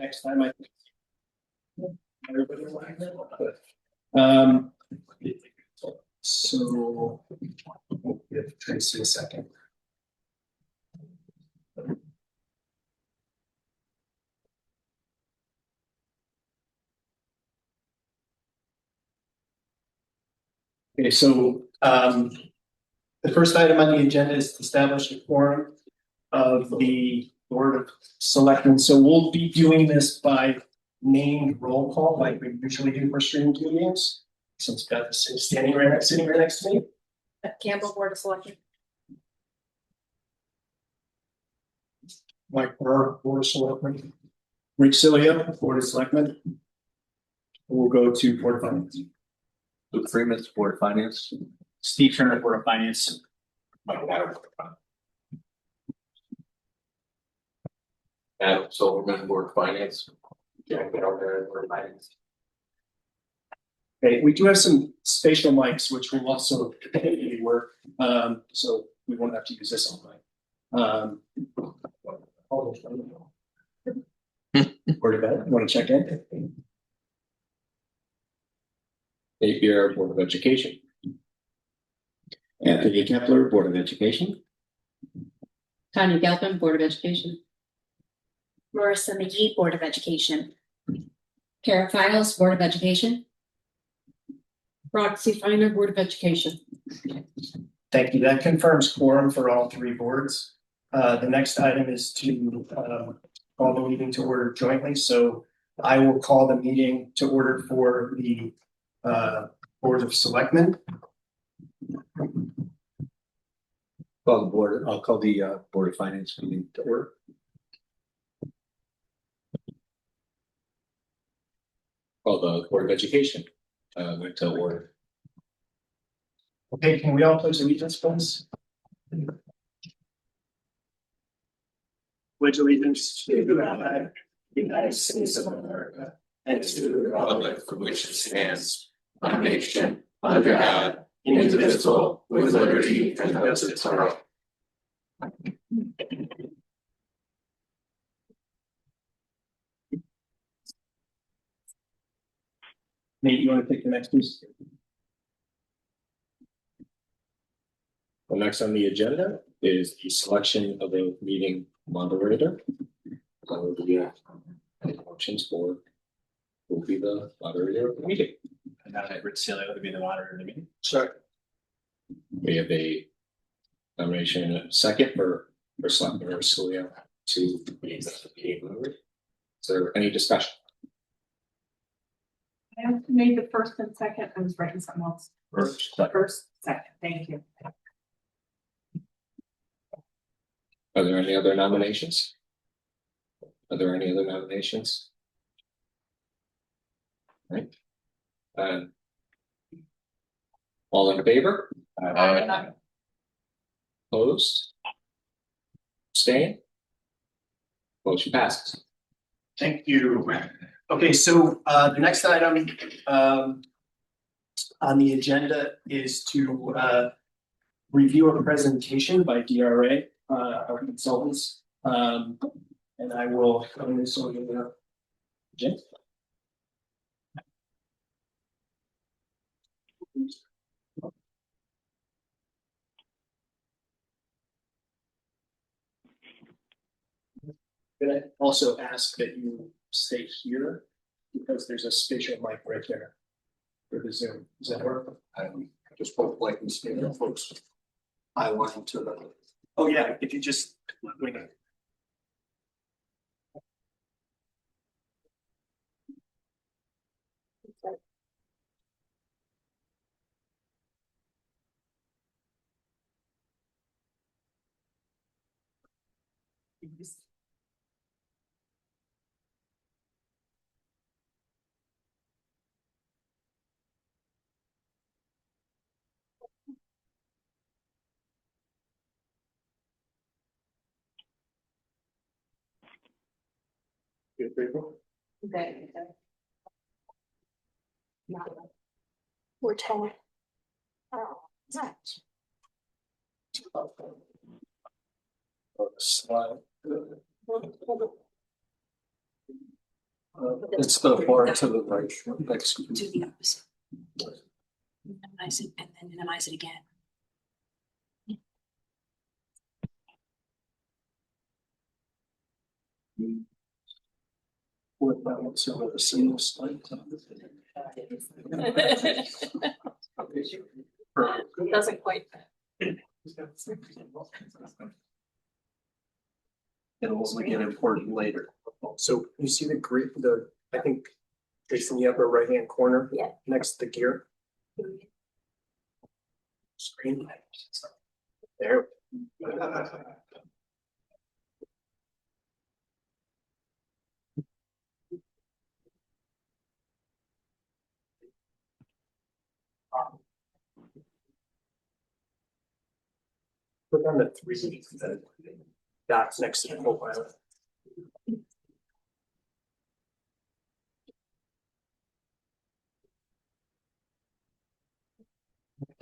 next time I think. Everybody will like that. So give Tracy a second. Okay, so the first item on the agenda is to establish a quorum of the Board of Selectmen. So we'll be doing this by named roll call, like we usually do for stream meetings. Since Beth is sitting right next to me. Campbell, Board of Selectmen. Mike Burr, Board of Selectmen. Rick Cilio, Board of Selectmen. We'll go to Board of Finance. Luke Freeman's Board of Finance. Steve Turner, Board of Finance. Adam Silverman, Board of Finance. Jack Bell, Board of Finance. Okay, we do have some spatial mics, which will also work. So we won't have to use this all night. Board of Ed, want to check in? APR, Board of Education. Anthony Kepler, Board of Education. Tanya Galpin, Board of Education. Marissa McGee, Board of Education. Kara Files, Board of Education. Roxy Finer, Board of Education. Thank you. That confirms quorum for all three boards. The next item is to call the meeting to order jointly. So I will call the meeting to order for the Board of Selectmen. I'll call the Board of Finance meeting to order. Call the Board of Education to order. Okay, can we all pledge allegiance, please? Pledge allegiance to the flag, United States of America, and to the republic For which it stands, one nation, under God, indivisible, with liberty and justice for all. Nate, you want to take the next piece? Well, next on the agenda is the selection of a meeting moderator. So the options for who will be the moderator of the meeting. And now that Rick Cilio to be the moderator of the meeting. Sure. We have a nomination and a second for Selectman Ursulio to be the meeting moderator. Is there any discussion? I have made the first and second. I was writing something else. First, second. Thank you. Are there any other nominations? Are there any other nominations? Right. All in favor? Opposed? Abstain? Motion passes. Thank you. Okay, so the next item on the agenda is to review a presentation by DRA, our consultants. And I will come this over to Jim. I'm gonna also ask that you stay here because there's a spatial mic right there for the Zoom. Does that work? I just put like and stay there, folks. I want to the. Oh, yeah, if you just wait. Okay. We're 10. Oh, that. Slide. It's the bar to the right. Next. Do the opposite. Minimize it and then minimize it again. What balance over a single slide. Doesn't quite. It'll only get important later. So you see I think it's in the upper right hand corner. Yeah. Next to the gear. Screen. There. Click on the three dots next to the profile.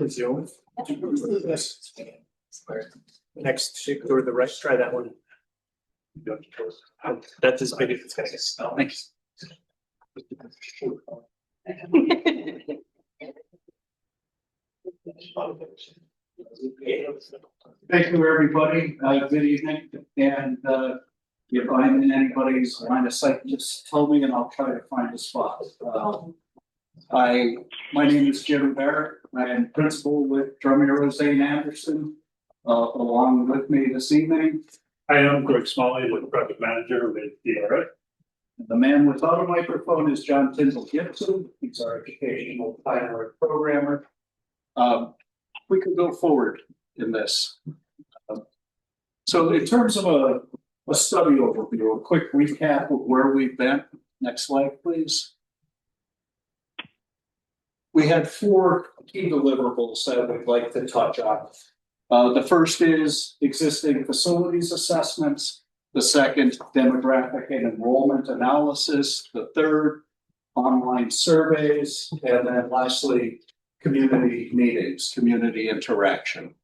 Zoom. Next, go to the right, try that one. That's as big as it's gonna get. Thanks. Thank you, everybody. Good evening. And if I'm in anybody's line of sight, just tell me and I'll try to find a spot. My name is Jim Barrett. I am principal with Drummer Zane Anderson. Along with me this evening, I am Greg Smalley, with project manager with DRA. the man without a microphone is John Tyndall Gibson. He's our educational planner and programmer. We could go forward in this. So in terms of a study overview, a quick recap of where we've been. Next slide, please. We had 4 key deliverables that we'd like to touch on. The first is existing facilities assessments. The second, demographic and enrollment analysis. The third, online surveys. And then lastly, community meetings, community interaction.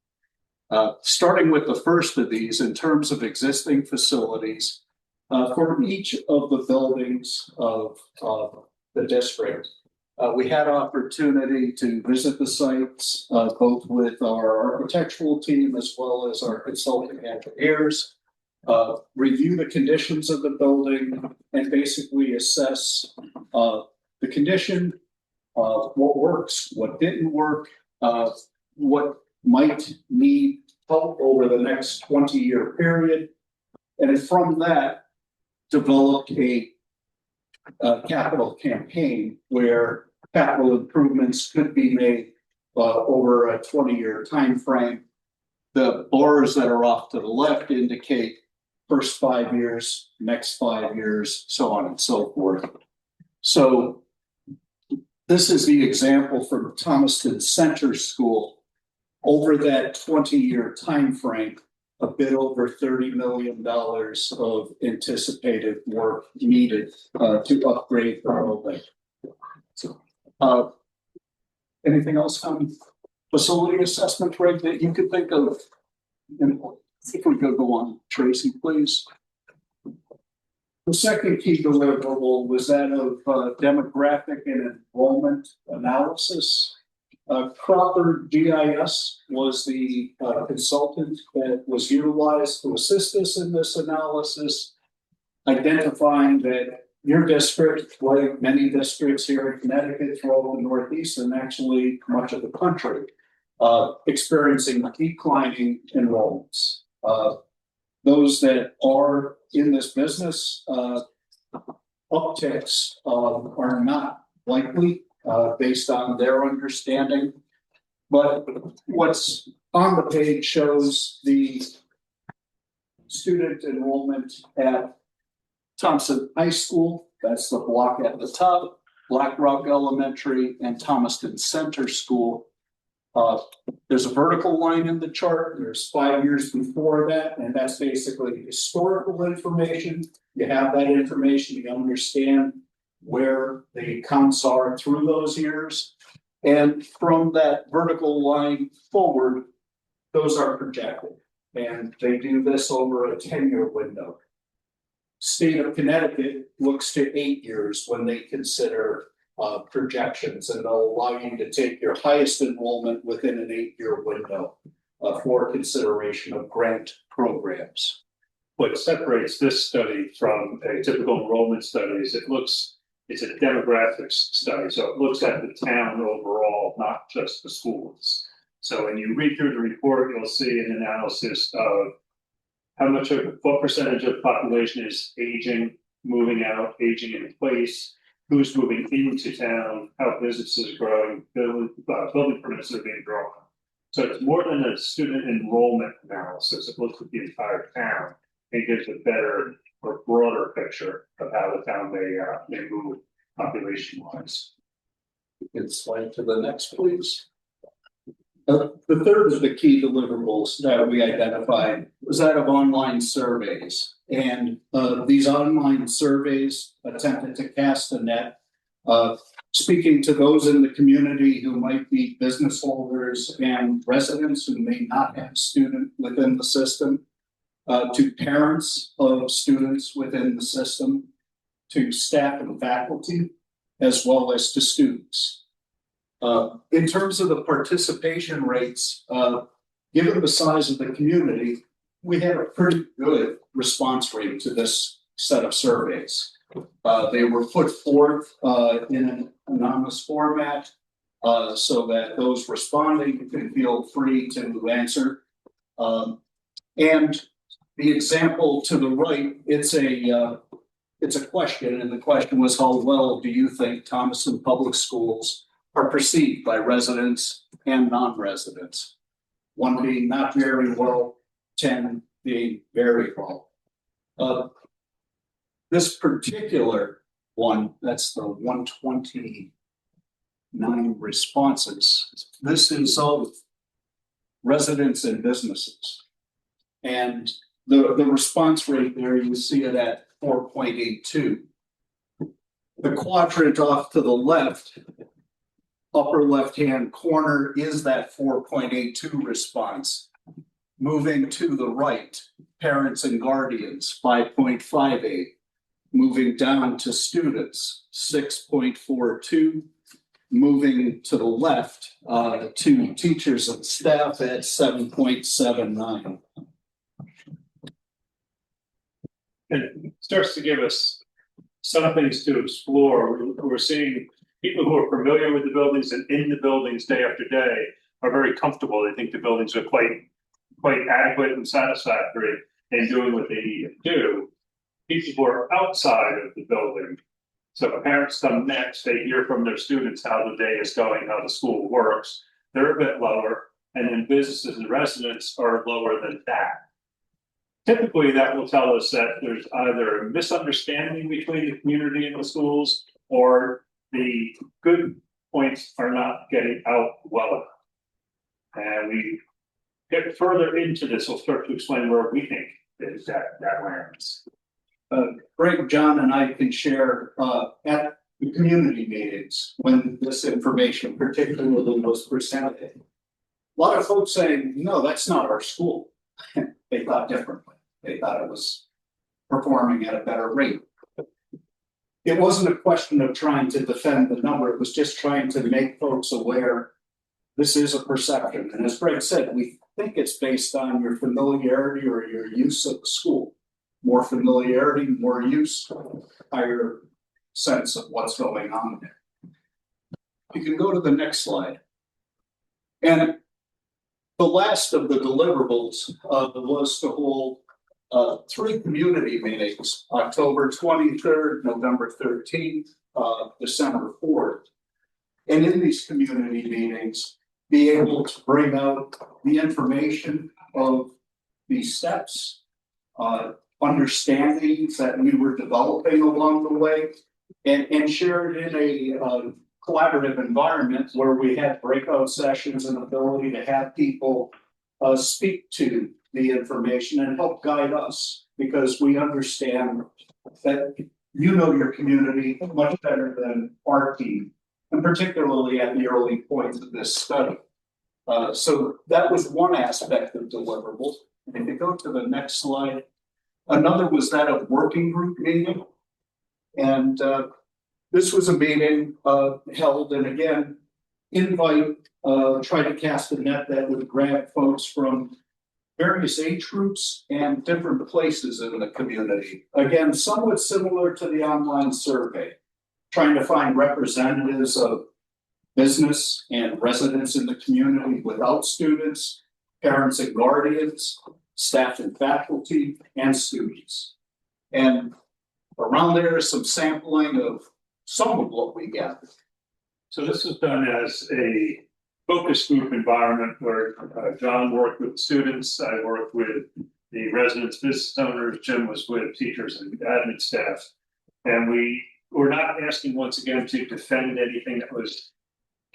Starting with the first of these, in terms of existing facilities, for each of the buildings of the district, we had opportunity to visit the sites, both with our architectural team as well as our consulting engineers, review the conditions of the building, and basically assess the condition, what works, what didn't work, what might need help over the next 20-year period. And from that, developed a capital campaign where capital improvements could be made over a 20-year time frame. The bars that are off to the left indicate first 5 years, next 5 years, so on and so forth. So this is the example from Thomaston Center School. Over that 20-year time frame, a bit over $30 million of anticipated work needed to upgrade the building. So, anything else on facility assessment, Greg, that you could think of? And if we could go on, Tracy, please. The second key deliverable was that of demographic and enrollment analysis. Cropper GIS was the consultant that was utilized to assist us in this analysis, identifying that your district, like many districts here in Connecticut, throughout the Northeast, and actually much of the country, experiencing declining enrollments. Those that are in this business, upticks are not likely. Based on their understanding. But what's on the page shows the student enrollment at Thompson High School. That's the block at the top, Black Rock Elementary, and Thomaston Center School. There's a vertical line in the chart. There's 5 years before that, and that's basically historical information. You have that information, you understand where the counts are through those years. And from that vertical line forward, those are projected. And they do this over a 10-year window. state of Connecticut looks to 8 years when they consider projections, and they'll allow you to take your highest enrollment within an 8-year window for consideration of grant programs. What separates this study from a typical enrollment study is it's a demographics study, so it looks at the town overall, not just the schools. So when you read through the report, you'll see an analysis of what percentage of the population is aging, moving out, aging in place, who's moving into town, how businesses are growing, building permits are being drawn. So it's more than a student enrollment analysis. It looks at the entire town and gives a better or broader picture of how the town may move population wise. You can slide to the next, please. The third of the key deliverables that we identified was that of online surveys. And these online surveys attempted to cast a net, speaking to those in the community who might be business holders and residents who may not have a student within the system, to parents of students within the system, to staff and faculty, as well as to students. In terms of the participation rates, given the size of the community, we had a pretty good response rate to this set of surveys. They were put forth in an anonymous format so that those responding can feel free to answer. And the example to the right, it's a question, and the question was, how well do you think Thomaston Public Schools are perceived by residents and non-residents? 1 being not very well, 10 being very well. This particular one, that's the 129 responses. This is of residents and businesses. And the response rate there, you see it at 4.82. The quadrant off to the left, upper left-hand corner, is that 4.82 response. Moving to the right, parents and guardians, 5.58. Moving down to students, 6.42. Moving to the left to teachers and staff at 7.79. And it starts to give us some things to explore. We're seeing people who are familiar with the buildings and in the buildings day after day are very comfortable. They think the buildings are quite adequate and satisfactory in doing what they need to do. People who are outside of the building, so parents come next, they hear from their students how the day is going, how the school works. They're a bit lower, and then businesses and residents are lower than that. Typically, that will tell us that there's either a misunderstanding between the community and the schools, or the good points are not getting out well enough. And we get further into this, we'll start to explain where we think is that lands. Greg, John, and I can share at the community meetings when this information particularly was presented. A lot of folks saying, no, that's not our school. They thought differently. They thought it was performing at a better rate. It wasn't a question of trying to defend the number. It was just trying to make folks aware this is a perception. And as Greg said, we think it's based on your familiarity or your use of the school. More familiarity, more use, higher sense of what's going on there. You can go to the next slide. And the last of the deliverables was to hold 3 community meetings, October 23rd, November 13th, December 4th. And in these community meetings, be able to bring out the information of these steps, understandings that we were developing along the way, and share it in a collaborative environment where we had breakout sessions and ability to have people speak to the information and help guide us, because we understand that you know your community much better than our team, and particularly at the early points of this study. So that was one aspect of deliverables. And if you go to the next slide, Another was that of working group meeting. And this was a meeting held, and again, try to cast a net that would grab folks from various age groups and different places in the community. Again, somewhat similar to the online survey, trying to find representatives of business and residents in the community without students, parents and guardians, staff and faculty, and students. And around there is some sampling of some of what we gathered. So this was done as a focus group environment where John worked with students, I worked with the residents, business owners, Jim was with teachers and admin staff. And we were not asking once again to defend anything that was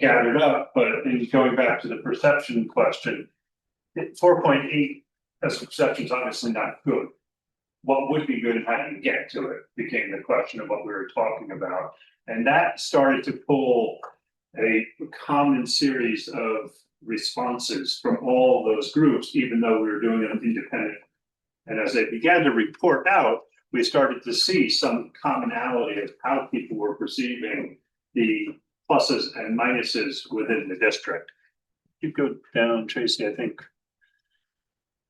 gathered up, but in going back to the perception question, 4.8 as a perception is obviously not good. What would be good and how do you get to it became the question of what we were talking about. And that started to pull a common series of responses from all those groups, even though we were doing them independently. And as they began to report out, we started to see some commonality of how people were perceiving the pluses and minuses within the district. You go down, Tracy, I think.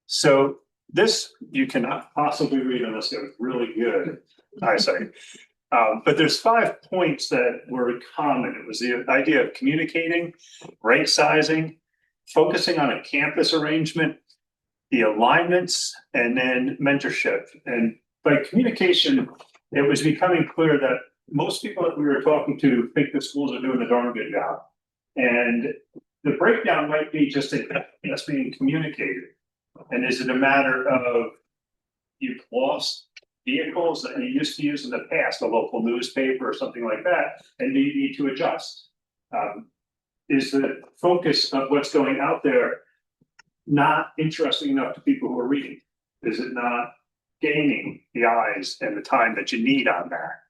So this you cannot possibly read unless you have really good eyesight. But there's 5 points that were common. It was the idea of communicating, right sizing, focusing on a campus arrangement, the alignments, and then mentorship. And by communication, it was becoming clear that most people that we were talking to think the schools are doing a darn good job. And the breakdown might be just that's being communicated. And is it a matter of you've lost vehicles that you used to use in the past, a local newspaper or something like that, and you need to adjust? Is the focus of what's going out there not interesting enough to people who are reading? Is it not gaining the eyes and the time that you need on that?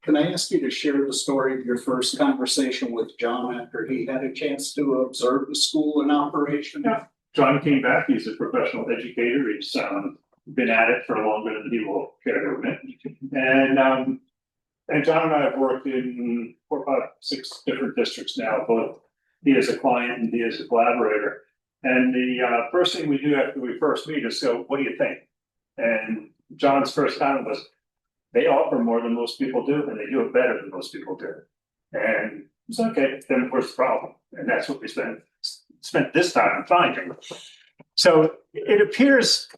Can I ask you to share the story of your first conversation with John after he had a chance to observe the school in operation? Yeah. John came back. He's a professional educator. He's been at it for longer than he will care to admit. And John and I have worked in 4, 5, 6 different districts now, both he as a client and he as a collaborator. And the first thing we do after we first meet is go, what do you think? And John's first comment was, they offer more than most people do, and they do it better than most people do. And it's okay, then where's the problem? And that's what we spent this time finding. So it appears,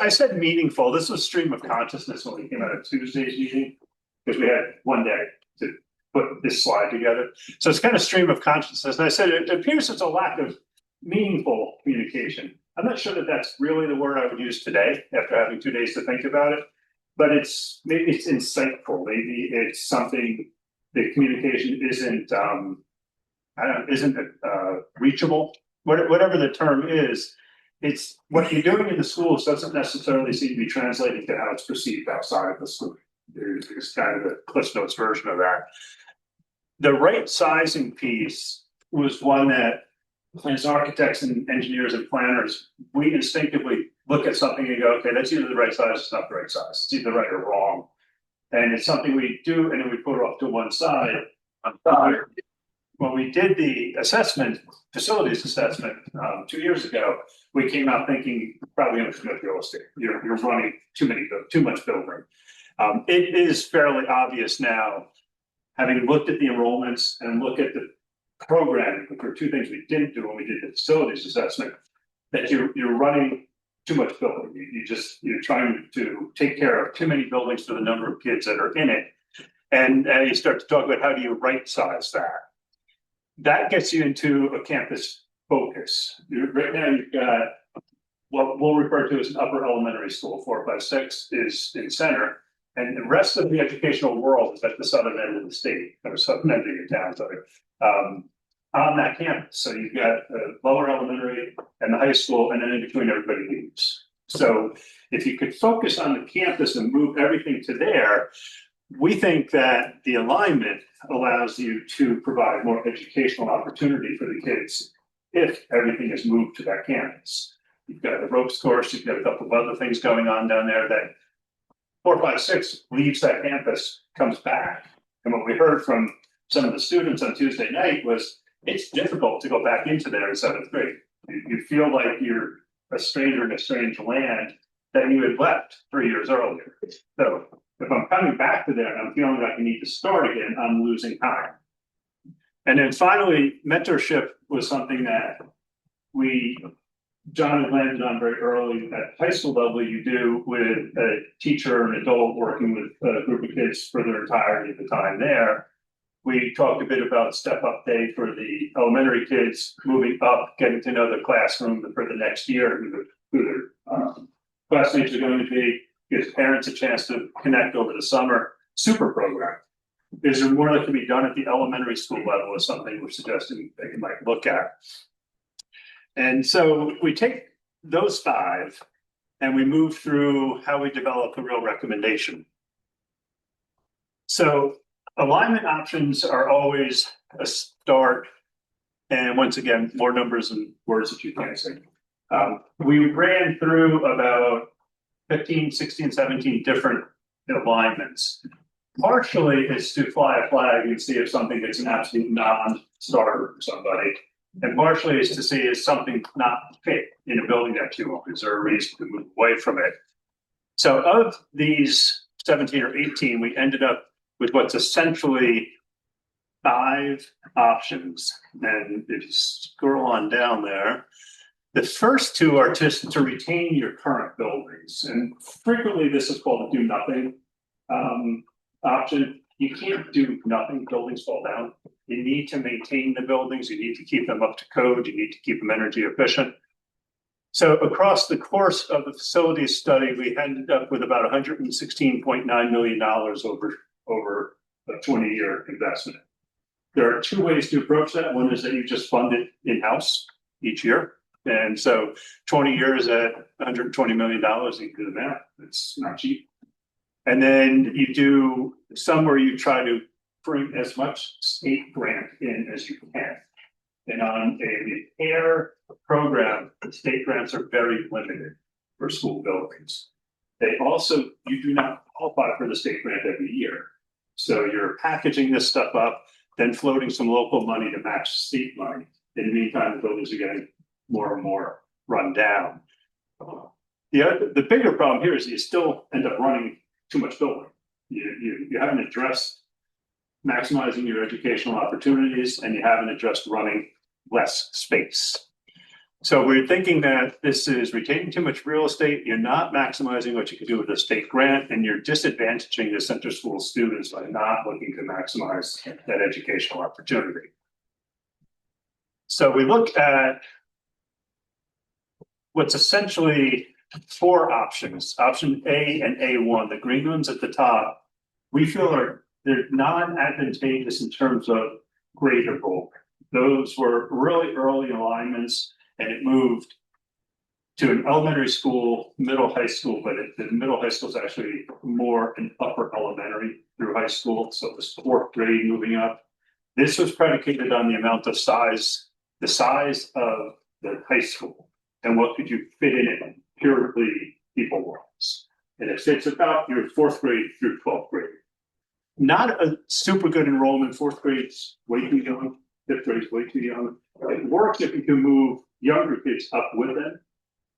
I said meaningful. This was stream of consciousness when we came out of Tuesday's meeting, because we had one day to put this slide together. So it's kind of stream of consciousness. And I said, it appears there's a lack of meaningful communication. I'm not sure that that's really the word I would use today after having 2 days to think about it, but maybe it's insightful. Maybe it's something the communication isn't reachable, whatever the term is. It's what you're doing in the schools doesn't necessarily seem to be translating to how it's perceived outside of the school. There's kind of the Cliff Notes version of that. The right sizing piece was one that, as architects and engineers and planners, we instinctively look at something and go, okay, that's either the right size, it's not the right size. It's either right or wrong. And it's something we do, and then we put it off to one side. When we did the assessment, facilities assessment 2 years ago, we came out thinking probably on too much real estate. You're running too much building. It is fairly obvious now, having looked at the enrollments and looked at the programming, which were 2 things we didn't do when we did the facilities assessment, that you're running too much building. You're trying to take care of too many buildings for the number of kids that are in it. And you start to talk about how do you right size that. That gets you into a campus focus. Right now you've got what we'll refer to as an upper elementary school, 4, 5, 6 is in center. And the rest of the educational world is at the southern end of the state, or southern end of your town, sorry, on that campus. So you've got the lower elementary and the high school, and then in between everybody leaves. So if you could focus on the campus and move everything to there, we think that the alignment allows you to provide more educational opportunity for the kids if everything is moved to that campus. you've got the ropes course, you've got a couple of other things going on down there that 4, 5, 6 leaves that campus, comes back. And what we heard from some of the students on Tuesday night was it's difficult to go back into there in 7th grade. You feel like you're a stranger in a strange land that you had left 3 years earlier. So if I'm coming back to there and I'm feeling like I need to start again, I'm losing time. And then finally, mentorship was something that John had landed on very early. At high school level, you do with a teacher or an adult working with a group of kids for their entirety of the time there. We talked a bit about step up day for the elementary kids, moving up, getting to know the classroom for the next year, who their classmates are going to be, gives parents a chance to connect over the summer. Super program. Is there more that can be done at the elementary school level is something we're suggesting that you might look at. And so we take those 5 and we move through how we develop a real recommendation. So alignment options are always a start. And once again, more numbers and words that you can't say. We ran through about 15, 16, 17 different alignments. Partially is to fly a flag and see if something gets an absolute non-starter for somebody. And partially is to see is something not fit in a building that you own. Is there a reason to move away from it? So of these 17 or 18, we ended up with what's essentially 5 options. And if you scroll on down there, the first 2 are just to retain your current buildings. And frequently this is called a do nothing option. You can't do nothing, buildings fall down. You need to maintain the buildings, you need to keep them up to code, you need to keep them energy efficient. So across the course of the facilities study, we ended up with about $116.9 million over a 20-year investment. There are 2 ways to approach that. One is that you just fund it in-house each year. And so 20 years at $120 million, you can do the math, it's not cheap. And then you do some where you try to bring as much state grant in as you can. And on a repair program, the state grants are very limited for school buildings. They also, you do not qualify for the state grant every year. So you're packaging this stuff up, then floating some local money to match state money. In the meantime, the buildings are getting more and more run down. The bigger problem here is you still end up running too much building. You haven't addressed maximizing your educational opportunities, and you haven't addressed running less space. So we're thinking that this is retaining too much real estate. You're not maximizing what you can do with a state grant, and you're disadvantaging the center school students by not looking to maximize that educational opportunity. So we look at what's essentially 4 options, option A and A1, the green ones at the top, we feel they're non-advantageous in terms of grade or goal. Those were really early alignments, and it moved to an elementary school, middle high school, but the middle high school is actually more an upper elementary through high school. So it was 4th grade moving up. This was predicated on the amount of size, the size of the high school, and what could you fit in it purely people-wise. And it fits about your 4th grade through 12th grade. Not a super good enrollment. 4th grade's way too young. 5th grade's way too young. It works if you can move younger kids up with them,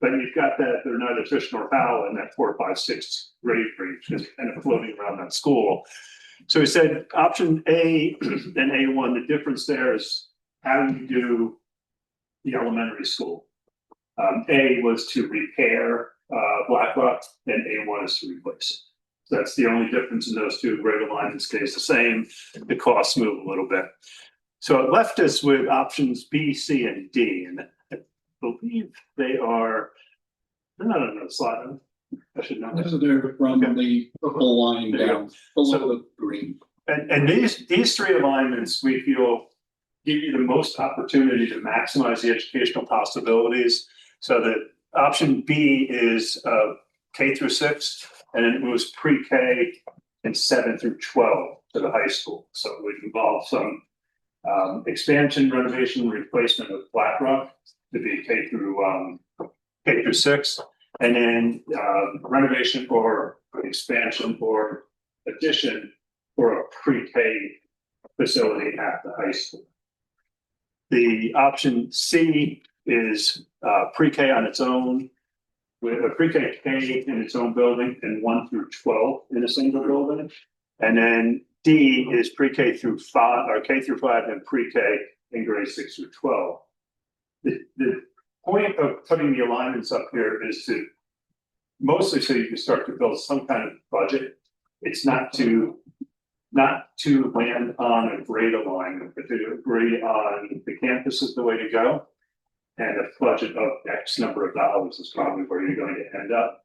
but you've got that they're neither fish nor fowl in that 4, 5, 6 grade range, just kind of floating around that school. So we said option A and A1, the difference there is how you do the elementary school. A was to repair Blackrock, and A1 is to replace it. So that's the only difference in those 2. Grade alignment stays the same. The costs move a little bit. So it left us with options B, C, and D. And I believe they're not on the slide. I should know. So they're from the purple line down below the green. And these 3 alignments we feel give you the most opportunity to maximize the educational possibilities. So that option B is K through 6, and then it moves pre-K and 7 through 12 to the high school. So it would involve some expansion, renovation, replacement of Blackrock to be K through K through 6, and then renovation or expansion or addition for a pre-K facility at the high school. The option C is pre-K on its own, with a pre-K in its own building and 1 through 12 in a single building. And then D is pre-K through 5 or K through 5 and pre-K in grades 6 through 12. The point of putting the alignments up here is to mostly so you can start to build some kind of budget. It's not to land on a grade alignment, but to agree on the campus is the way to go. And a budget of X number of dollars is probably where you're going to end up.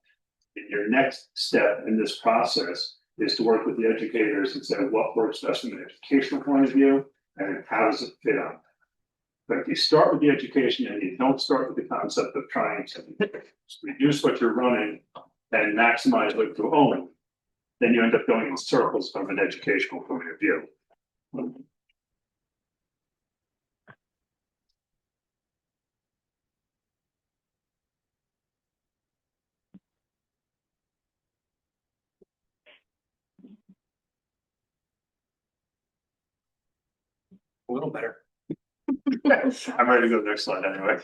And your next step in this process is to work with the educators and say what works best from an educational point of view and how does it fit on. But if you start with the education and you don't start with the concept of trying to reduce what you're running and maximize what you own, then you end up going in circles from an educational point of view. A little better. I'm ready to go to the next slide anyway.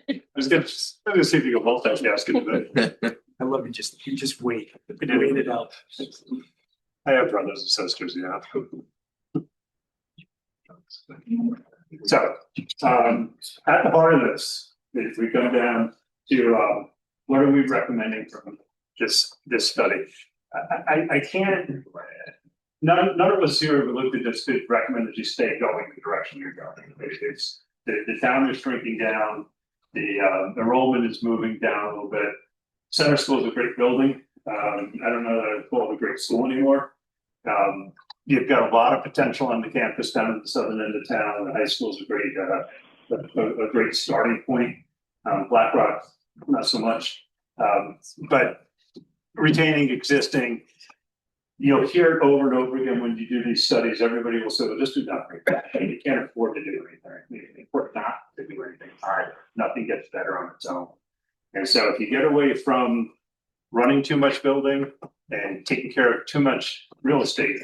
I was gonna see if you can multitask it. I love you just wait. Wait it out. I have brothers and sisters, yeah. So, at the heart of this, if we come down to what are we recommending from this study? I can't. None of us here who looked at this could recommend that you stay going the direction you're going. It's the town is shrinking down, the enrollment is moving down a little bit. Center School is a great building. I don't know that I'd call it a great school anymore. You've got a lot of potential on the campus down at the southern end of town. The high school is a great starting point. Black Rock, not so much, but retaining existing. You'll hear it over and over again when you do these studies. Everybody will say, well, just do nothing. You can't afford to do anything. You can afford not to do anything. All right, nothing gets better on its own. And so if you get away from running too much building and taking care of too much real estate,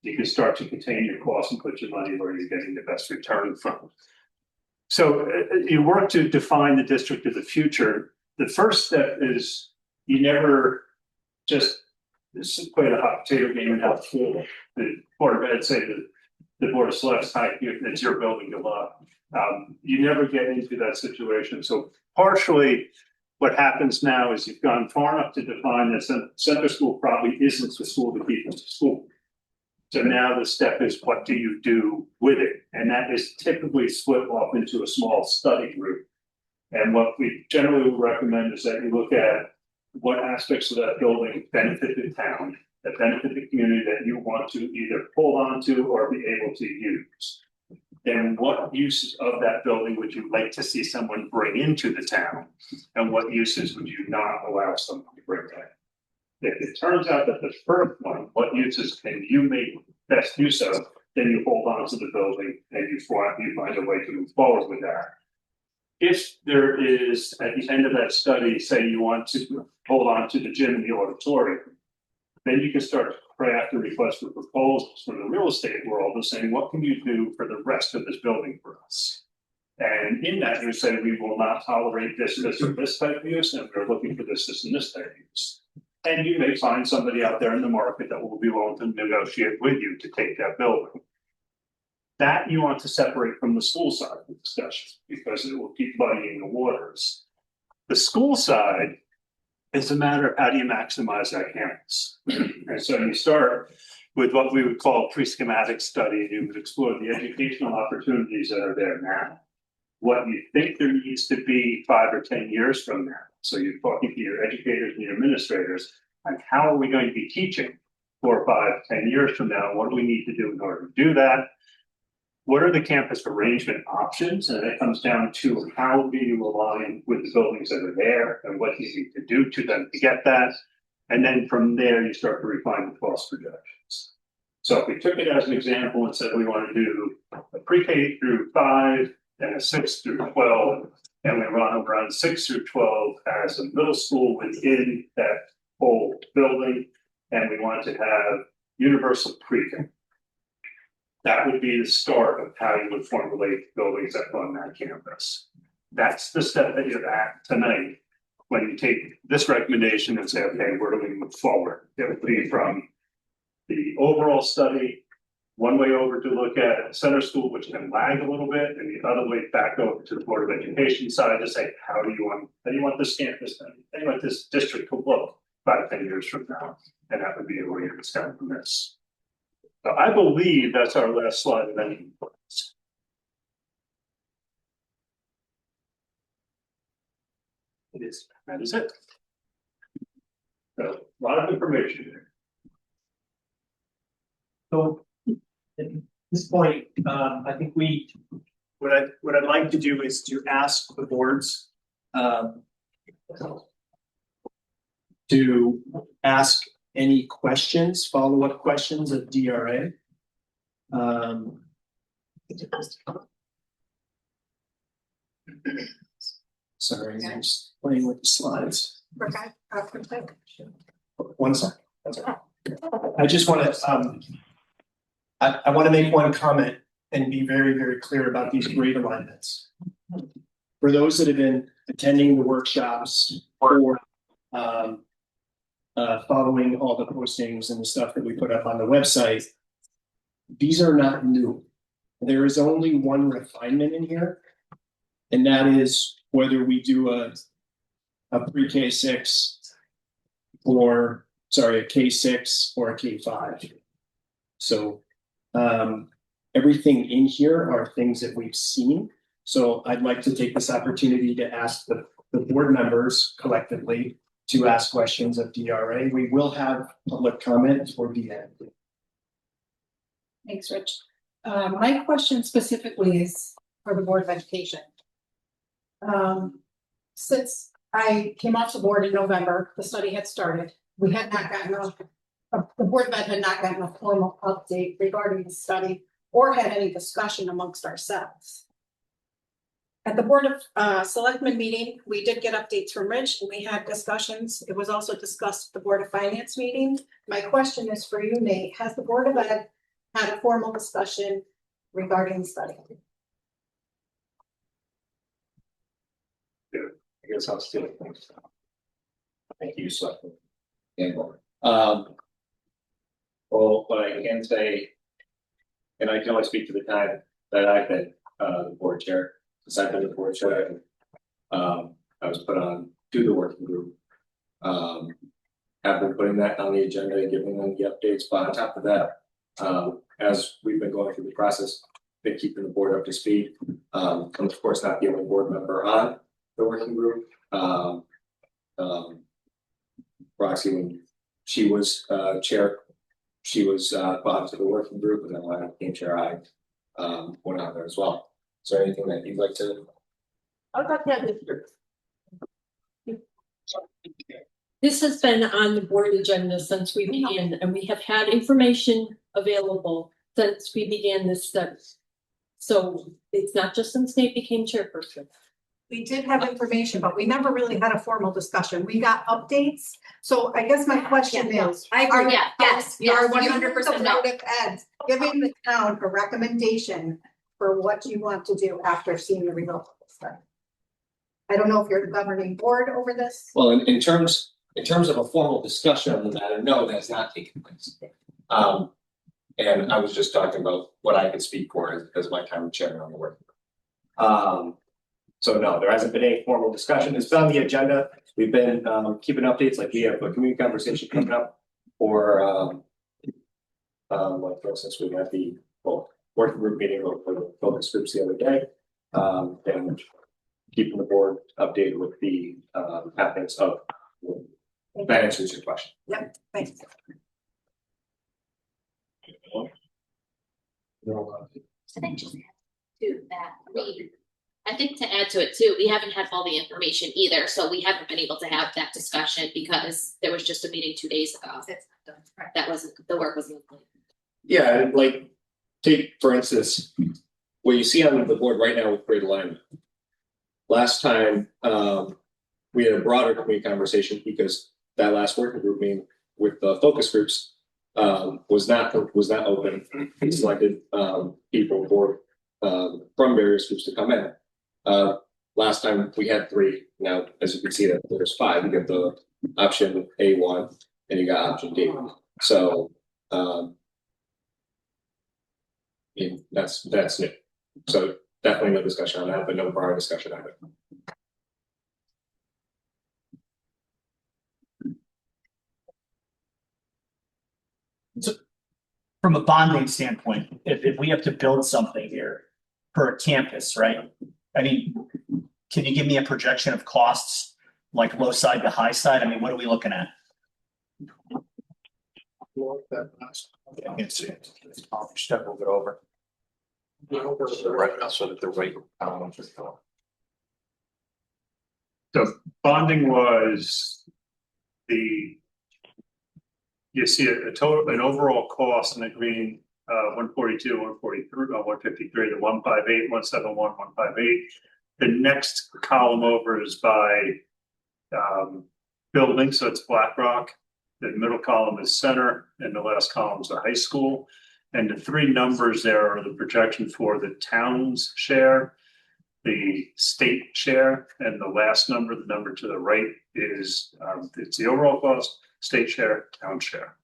you can start to contain your costs and put your money where you're getting the best return from. So you work to define the district of the future. The first step is you never just play the hot potato game and have the Board of Ed say that the Board of Select's it's your building, good luck. You never get into that situation. So partially what happens now is you've gone far enough to define that center school probably isn't the school to keep us to school. So now the step is what do you do with it? And that is typically split off into a small study group. And what we generally will recommend is that you look at what aspects of that building benefit the town, that benefit the community that you want to either hold on to or be able to use. Then what uses of that building would you like to see someone bring into the town? And what uses would you not allow someone to bring in? If it turns out that the first one, what uses can you make best use of, then you hold on to the building and you find a way to move forward with that. If there is, at the end of that study, say you want to hold on to the gym and the auditorium, then you can start to craft a request for proposals from the real estate world of saying, what can you do for the rest of this building for us? And in that, you say, we will not tolerate this, or this type of use, and we're looking for this, and this type of use. And you may find somebody out there in the market that will be willing to negotiate with you to take that building. That you want to separate from the school side of the discussion because it will keep muddying the waters. The school side is a matter of how do you maximize that campus. And so you start with what we would call a pre-schematic study, and you would explore the educational opportunities that are there now. What you think there needs to be 5 or 10 years from now. So you're talking to your educators and your administrators on how are we going to be teaching 4, 5, 10 years from now? What do we need to do in order to do that? What are the campus arrangement options? And it comes down to how do you align with the buildings that are there and what you need to do to them to get that. And then from there, you start to refine the cost projections. So if we took it as an example and said we want to do a pre-K through 5 and a 6 through 12 And we want to run 6 through 12 as a middle school within that whole building. And we want to have universal pre-K. That would be the start of how you would formulate buildings that on that campus. That's the step that you're at tonight. When you take this recommendation and say, okay, where do we move forward? It would be from the overall study, one way over to look at center school, which can lag a little bit, and the other way back over to the Board of Education side to say, how do you want this campus, how do you want this district to look 5-10 years from now? And that would be a way to discuss from this. So I believe that's our last slide of any. It is, that is it. So, a lot of information there. So at this point, I think what I'd like to do is to ask the boards to ask any questions, follow-up questions of DRA. Sorry, I'm just playing with the slides. One second. That's all right. I just want to, I want to make one comment and be very, very clear about these grade alignments. For those that have been attending the workshops or following all the postings and the stuff that we put up on the website, these are not new. There is only one refinement in here, and that is whether we do a pre-K 6 or sorry, a K6 or a K5. So everything in here are things that we've seen. So I'd like to take this opportunity to ask the board members collectively to ask questions of DRA. We will have public comment toward the end. Thanks, Rich. My question specifically is for the Board of Education. Since I came off the board in November, the study had started. We had not gotten the Board of Ed had not gotten a formal update regarding the study or had any discussion amongst ourselves. At the Board of Selectmen meeting, we did get updates from Rich and we had discussions. It was also discussed at the Board of Finance meeting. My question is for you, Nate. Has the Board of Ed had a formal discussion regarding the study? I guess I'll steal things. Thank you, Selectman Gamble. Well, what I can say, and I can only speak to the time that I've been the board chair. Since I've been the board chair, I was put on to the working group. Have been putting that on the agenda and giving them the updates. But on top of that, as we've been going through the process, been keeping the board up to speed. I'm of course not the only board member on the working group. Roxy, when she was chair, she was brought to the working group, and then when I became chair, I went on there as well. Is there anything that you'd like to? This has been on the board agenda since we began, and we have had information available since we began this study. So it's not just since Nate became chairperson. We did have information, but we never really had a formal discussion. We got updates. So I guess my question is. I agree, yeah, yes, Are you 100% the no. Board of Ed giving the town a recommendation for what you want to do after seeing the results of the study? I don't know if you're the governing board over this. Well, in terms of a formal discussion on the matter, no, that's not taking place. And I was just talking about what I could speak for as my time chairman on the working group. So no, there hasn't been any formal discussion. It's been on the agenda. We've been keeping updates, like we have a community conversation coming up, or like for instance, we had the working group meeting for the focus groups the other day, and keeping the board updated with the happenings of. That answers your question. Yep, thanks. I think just to that, I think to add to it too, we haven't had all the information either, so we haven't been able to have that discussion because there was just a meeting 2 days ago. That wasn't, the work wasn't complete. Yeah, like take for instance, what you see on the board right now with grade alignment. last time, we had a broader committee conversation because that last working group meeting with the focus groups was not open. We selected people for from various groups to come in. Last time we had 3. Now, as you can see, that there's 5. You get the option A1 and you got option D. So that's new. So definitely no discussion on that, but no prior discussion on it. From a bonding standpoint, if we have to build something here for a campus, right? I mean, can you give me a projection of costs, like low side to high side? I mean, what are we looking at? I can see it. Step a little bit over. So that the right. So bonding was you see a total, an overall cost in the green, 142, 143, 153, the 158, 171, 158. The next column over is by building, so it's BlackRock. The middle column is center, and the last column is the high school. And the 3 numbers there are the projection for the town's share, the state share, and the last number, the number to the right, is it's the overall cost, state share, town share.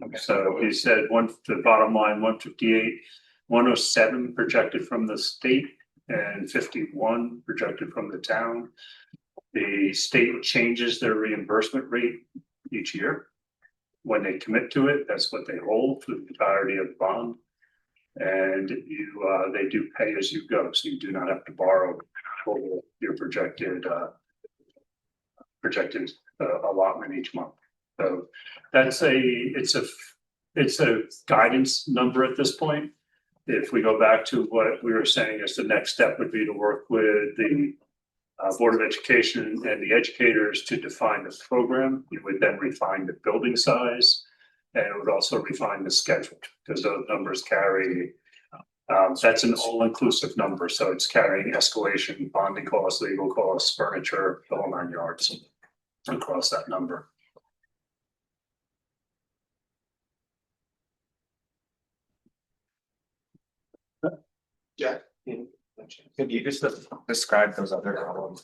Okay. So he said the bottom line 158, 107 projected from the state, and 51 projected from the town. The state changes their reimbursement rate each year. When they commit to it, that's what they hold for the entirety of the bond. And they do pay as you go, so you do not have to borrow for your projected allotment each month. So that's it's a guidance number at this point. If we go back to what we were saying as the next step would be to work with the Board of Education and the educators to define the program, you would then refine the building size, and it would also refine the schedule, because those numbers carry, that's an all-inclusive number, so it's carrying escalation, bonding costs, legal costs, furniture, the whole 9 yards across that number. Yeah. Could you just describe those other columns?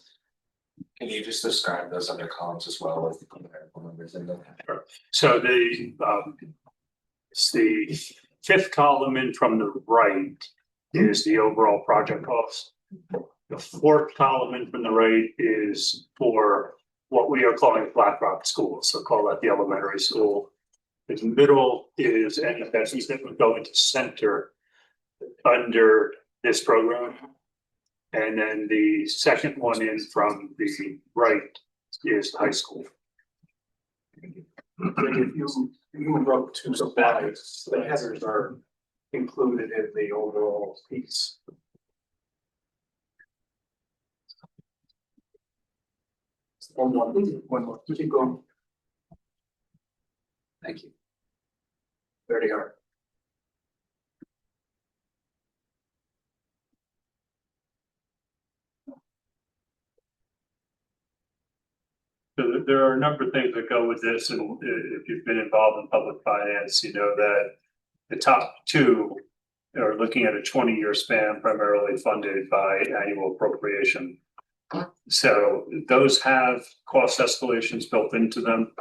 Can you just describe those other columns as well as the comparable numbers in them? So it's the 5th column in from the right is the overall project cost. The 4th column in from the right is for what we are calling BlackRock schools. So call that the elementary school. The middle is any investments that would go into center under this program. And then the second one in from the right is high school. If you wrote 2 slides, the headers are included in the overall piece. One more, keep going. Thank you. Very hard. So there are a number of things that go with this, and if you've been involved in public finance, you know that the top 2 are looking at a 20-year span, primarily funded by annual appropriation. So those have cost escalations built into them.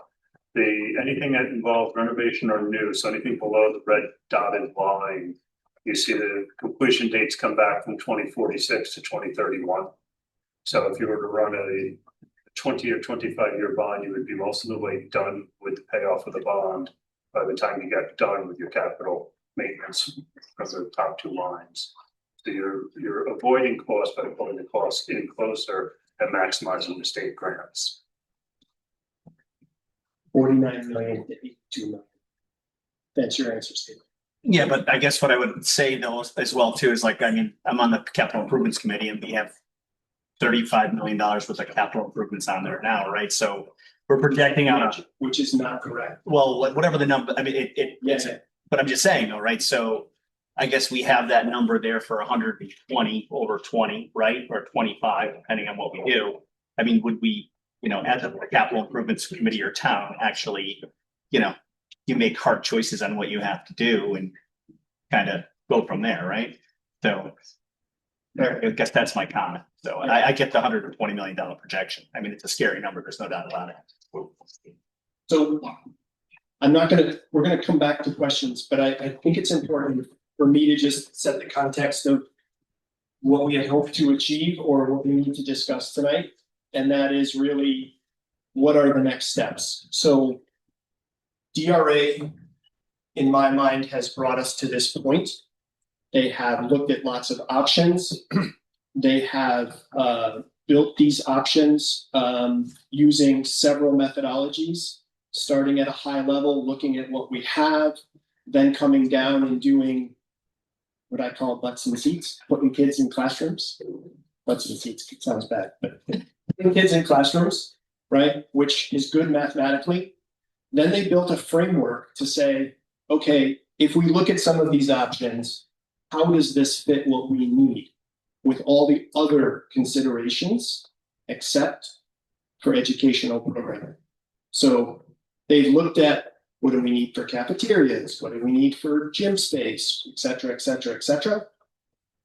Anything that involves renovation or new, so anything below the red dotted line, you see the completion dates come back from 2046 to 2031. So if you were to run a 20 or 25-year bond, you would be most of the way done with the payoff of the bond by the time you get done with your capital maintenance from the top 2 lines. So you're avoiding costs by pulling the costs in closer and maximizing the state grants. 49 million to 82 million. That's your answer, Steve. Yeah, but I guess what I would say though as well too is like, I mean, I'm on the capital improvements committee and we have $35 million worth of capital improvements on there now, right? So we're projecting out, which is not correct. well, whatever the number, I mean, Yes. but I'm just saying though, right? So I guess we have that number there for 120 over 20, right? Or 25, depending on what we do. I mean, would we, as a capital improvements committee or town, actually, you make hard choices on what you have to do and kind of go from there, right? So I guess that's my comment. So I get the $120 million projection. I mean, it's a scary number. There's no doubt about it. So we're gonna come back to questions, but I think it's important for me to just set the context of what we had hoped to achieve or what we need to discuss tonight. And that is really, what are the next steps? So DRA, in my mind, has brought us to this point. They have looked at lots of options. They have built these options using several methodologies, starting at a high level, looking at what we have, then coming down and doing what I call butts and seats, putting kids in classrooms. Butts and seats sounds bad, but putting kids in classrooms, right? Which is good mathematically. Then they built a framework to say, okay, if we look at some of these options, how does this fit what we need with all the other considerations except for educational programming? So they've looked at, what do we need for cafeterias? What do we need for gym space, et cetera, et cetera, et cetera.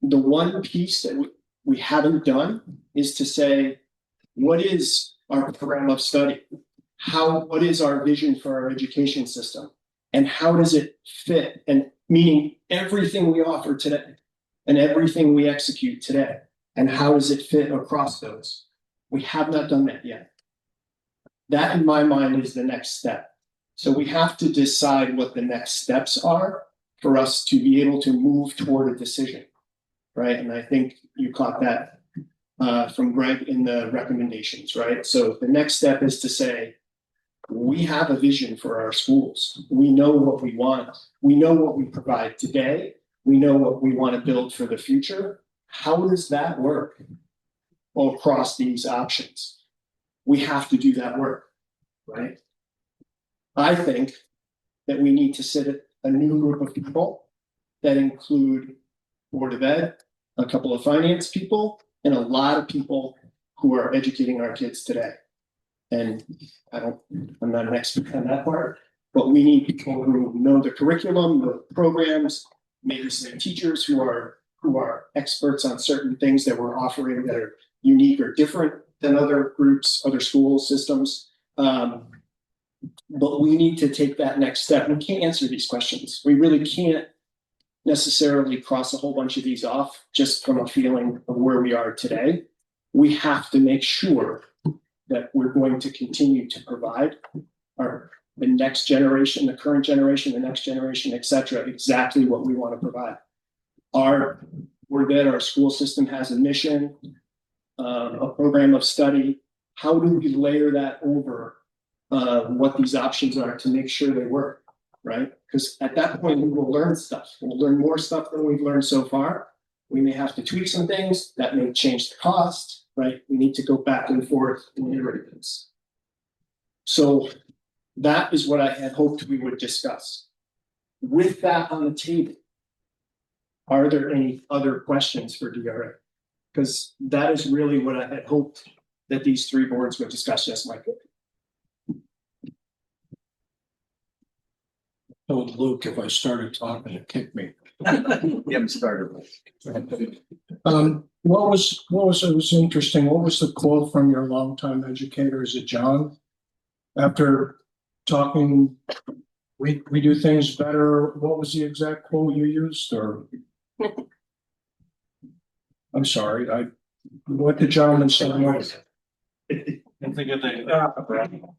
The one piece that we haven't done is to say, what is our program of study? What is our vision for our education system? And how does it fit? And meaning everything we offer today and everything we execute today. And how does it fit across those? We have not done that yet. That, in my mind, is the next step. So we have to decide what the next steps are for us to be able to move toward a decision, right? And I think you caught that from Greg in the recommendations, right? So the next step is to say, we have a vision for our schools. We know what we want. We know what we provide today. We know what we want to build for the future. How does that work across these options? We have to do that work, right? I think that we need to sit at a new group of people that include Board of Ed, a couple of finance people, and a lot of people who are educating our kids today. And I'm not an expert on that part, but we need people who know the curriculum, know the programs, maybe some teachers who are experts on certain things that we're offering that are unique or different than other groups, other school systems. But we need to take that next step. We can't answer these questions. We really can't necessarily cross a whole bunch of these off just from a feeling of where we are today. We have to make sure that we're going to continue to provide the next generation, the current generation, the next generation, et cetera, exactly what we want to provide. Our school system has a mission, a program of study. How do we layer that over what these options are to make sure they work, right? Because at that point, we will learn stuff. We'll learn more stuff than we've learned so far. We may have to tweak some things that may change the cost, right? We need to go back and forth and iterate this. So that is what I had hoped we would discuss. With that on the table, are there any other questions for DRA? Because that is really what I had hoped that these three boards would discuss. Yes, Mike. Told Luke if I started talking, he'd kick me. You haven't started. What was interesting? What was the quote from your longtime educator? Is it John? After talking, we do things better. What was the exact quote you used? Or I'm sorry, what did John say? I think of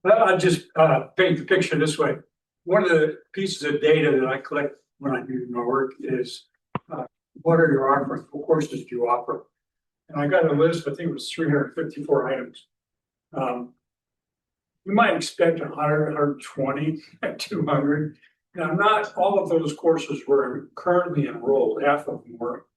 I'll just paint the picture this way. One of the pieces of data that I collect when I do my work is what are your offerings? What courses do you offer? And I got a list, I think it was 354 items. You might expect 100, 120, 200. Now, not all of those courses were currently enrolled, half of them were.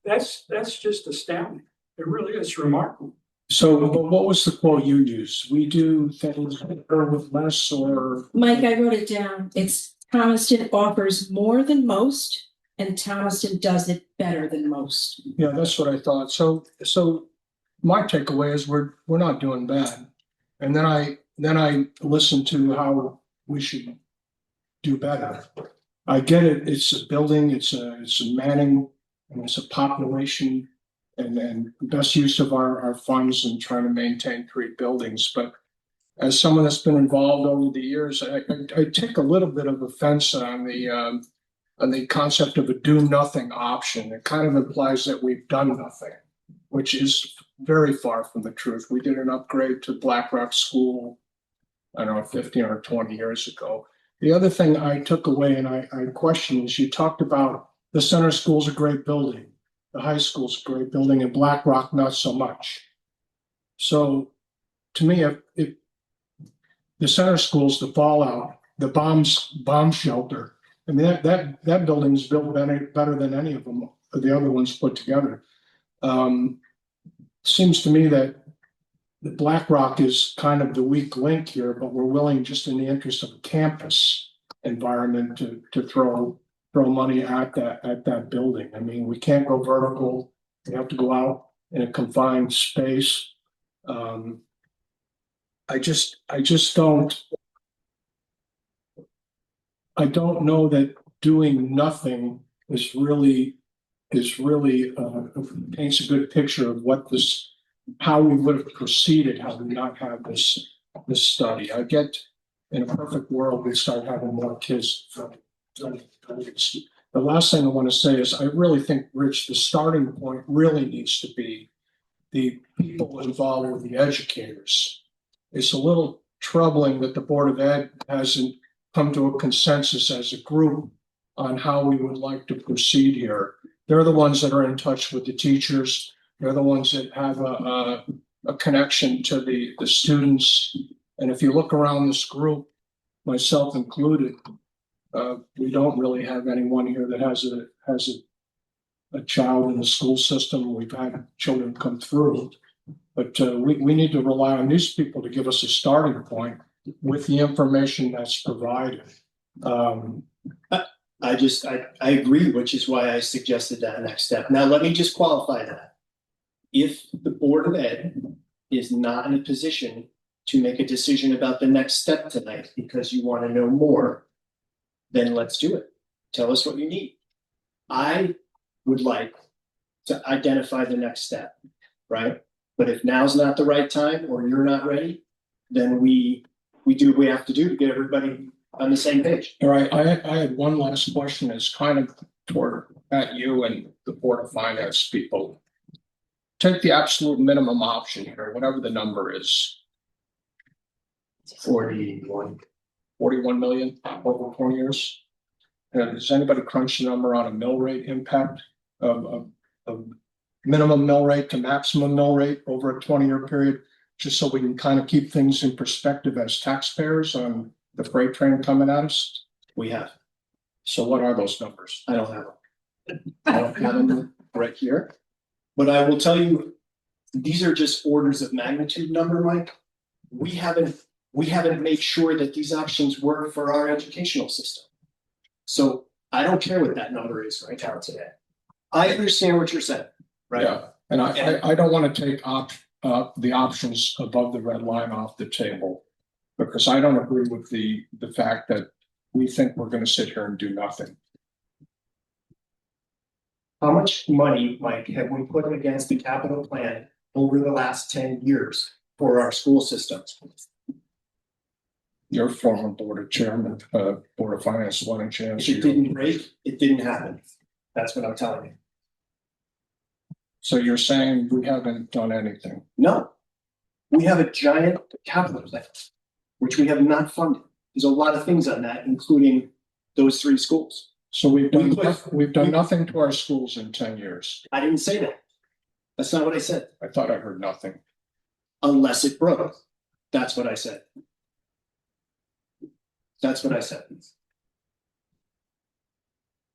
That's just astounding. It really is remarkable. So, but what was the quote you used? We do things better with less, or Mike, I wrote it down. It's Thomaston offers more than most and Thomaston does it better than most. Yeah, that's what I thought. So my takeaway is we're not doing bad. And then I listened to how we should do better. I get it. It's a building, it's a manning, and it's a population and best use of our funds and trying to maintain 3 buildings. But as someone that's been involved over the years, I take a little bit of offense on the concept of a do nothing option. It kind of implies that we've done nothing, which is very far from the truth. We did an upgrade to Black Rock School, I don't know, 15 or 20 years ago. The other thing I took away and I questioned is you talked about the center school's a great building, the high school's a great building, and Black Rock not so much. So to me, if the center school's the fallout, the bomb shelter, I mean, that building is built better than any of them, the other ones put together. Seems to me that the Black Rock is kind of the weak link here, but we're willing, just in the interest of a campus environment, to throw money at that building. I mean, we can't go vertical. We have to go out in a confined space. I don't know that doing nothing is really paints a good picture of how we would have proceeded had we not had this study. I get in a perfect world we start having more kids. The last thing I want to say is I really think, Rich, the starting point really needs to be the people involved with the educators. It's a little troubling that the Board of Ed hasn't come to a consensus as a group on how we would like to proceed here. They're the ones that are in touch with the teachers. They're the ones that have a connection to the students. And if you look around this group, myself included, we don't really have anyone here that has a child in the school system. We've had children come through, but we need to rely on these people to give us a starting point with the information that's provided. I agree, which is why I suggested that next step. Now, let me just qualify that. If the Board of Ed is not in a position to make a decision about the next step tonight because you want to know more, then let's do it. Tell us what you need. I would like to identify the next step, right? But if now's not the right time or you're not ready, then we do what we have to do to get everybody on the same page. All right, I had one last question. It's kind of at you and the Board of Finance people. Take the absolute minimum option here, whatever the number is. 41 million over 20 years. And does anybody crunch the number on a mill rate impact of minimum mill rate to maximum mill rate over a 20-year period, just so we can kind of keep things in perspective as taxpayers on the freight train coming at us? We have. So what are those numbers? I don't have them. I don't have them right here. But I will tell you, these are just orders of magnitude number, Mike. We haven't made sure that these options work for our educational system. So I don't care what that number is right now today. I understand what you're saying, right? Yeah, and I don't want to take the options above the red line off the table, because I don't agree with the fact that we think we're going to sit here and do nothing. How much money, Mike, have we put against the capital plan over the last 10 years for our school systems? Your former Board of Finance wanted to answer. If it didn't break, it didn't happen. That's what I'm telling you. So you're saying we haven't done anything? No. We have a giant capital plan, which we have not funded. There's a lot of things on that, including those 3 schools. So we've done nothing to our schools in 10 years. I didn't say that. That's not what I said. I thought I heard nothing. Unless it broke. That's what I said. That's what I said.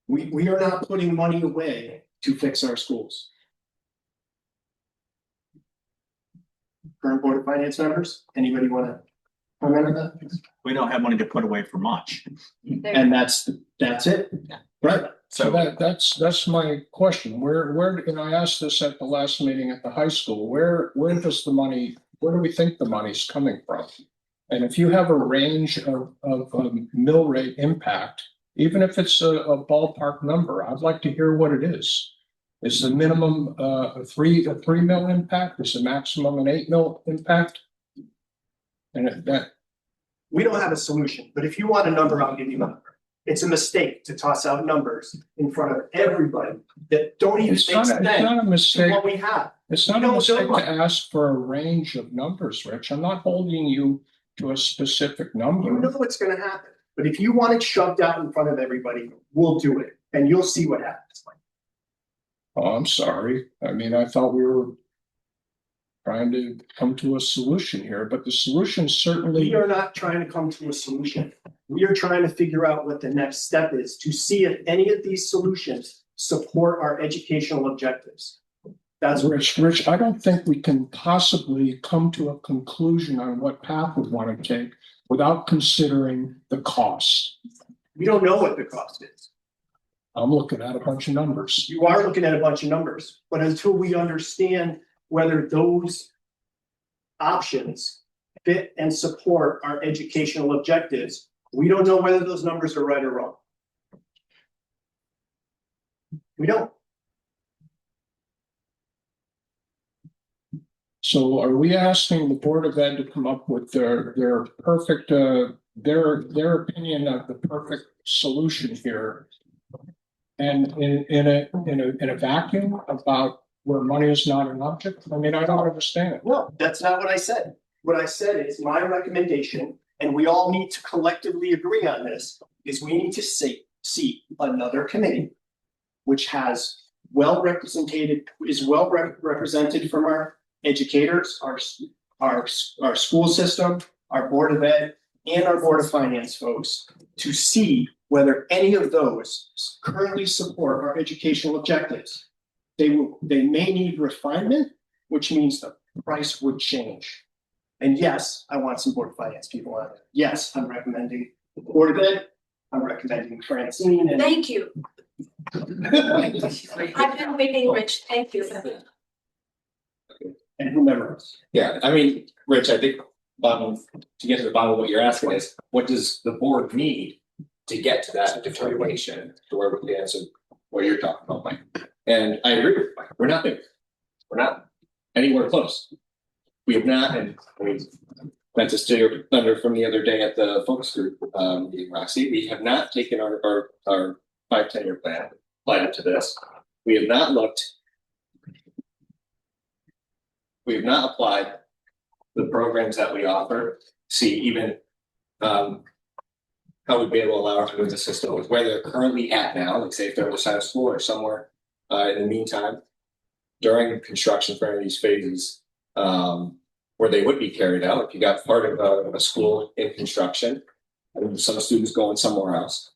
We are not putting money away to fix our schools. Current Board of Finance members, anybody want to comment on that? We don't have money to put away for much. And that's it, right? So that's my question. Where, and I asked this at the last meeting at the high school, where does the money, where do we think the money's coming from? And if you have a range of mill rate impact, even if it's a ballpark number, I'd like to hear what it is. Is the minimum a 3 mil impact? Is the maximum an 8 mil impact? And that, We don't have a solution, but if you want a number, I'll give you a number. It's a mistake to toss out numbers in front of everybody that don't even it's make not, sense it's not a to mistake. what we have. It's not You a don't mistake know. to ask for a range of numbers, Rich. I'm not holding you to a specific number. You know what's gonna happen, but if you want it shoved out in front of everybody, we'll do it, and you'll see what happens. Oh, I'm sorry. I mean, I thought we were trying to come to a solution here, but the solution certainly. We are not trying to come to a solution. We are trying to figure out what the next step is to see if any of these solutions support our educational objectives. That's what Rich, I don't think we can possibly come to a conclusion on what path we want to take without considering the cost. we don't know what the cost is. I'm looking at a bunch of numbers. You are looking at a bunch of numbers, but until we understand whether those options fit and support our educational objectives, we don't know whether those numbers are right or wrong. We don't. So are we asking the Board of Ed to come up with their perfect, their opinion of the perfect solution here? And in a vacuum about where money is not an object? I mean, I don't understand it. No, that's not what I said. What I said is my recommendation, and we all need to collectively agree on this, is we need to see another committee which has represented from our educators, our school system, our Board of Ed, and our Board of Finance folks to see whether any of those currently support our educational objectives. They may need refinement, which means the price would change. And yes, I want some Board of Finance people on it. Yes, I'm recommending the Board of Ed. I'm recommending Francine and. Thank you. I've been waiting, Rich. Thank you. And whomever else. Yeah, I mean, Rich, I think to get to the bottom of what you're asking is, what does the board need to get to that determination to where we can answer what you're talking about, Mike? And I agree with Mike, we're not there. We're not anywhere close. We have not, and I mean, meant to steal your thunder from the other day at the focus group meeting, Roxy. We have not taken our 5-10-year plan, applied it to this. We have not applied the programs that we offer, see even how we'd be able to allow our to move the system with where they're currently at now, like say if they're on the side of school or somewhere in the meantime, during construction for any of these phases, where they would be carried out. If you got part of a school in construction and some students going somewhere else.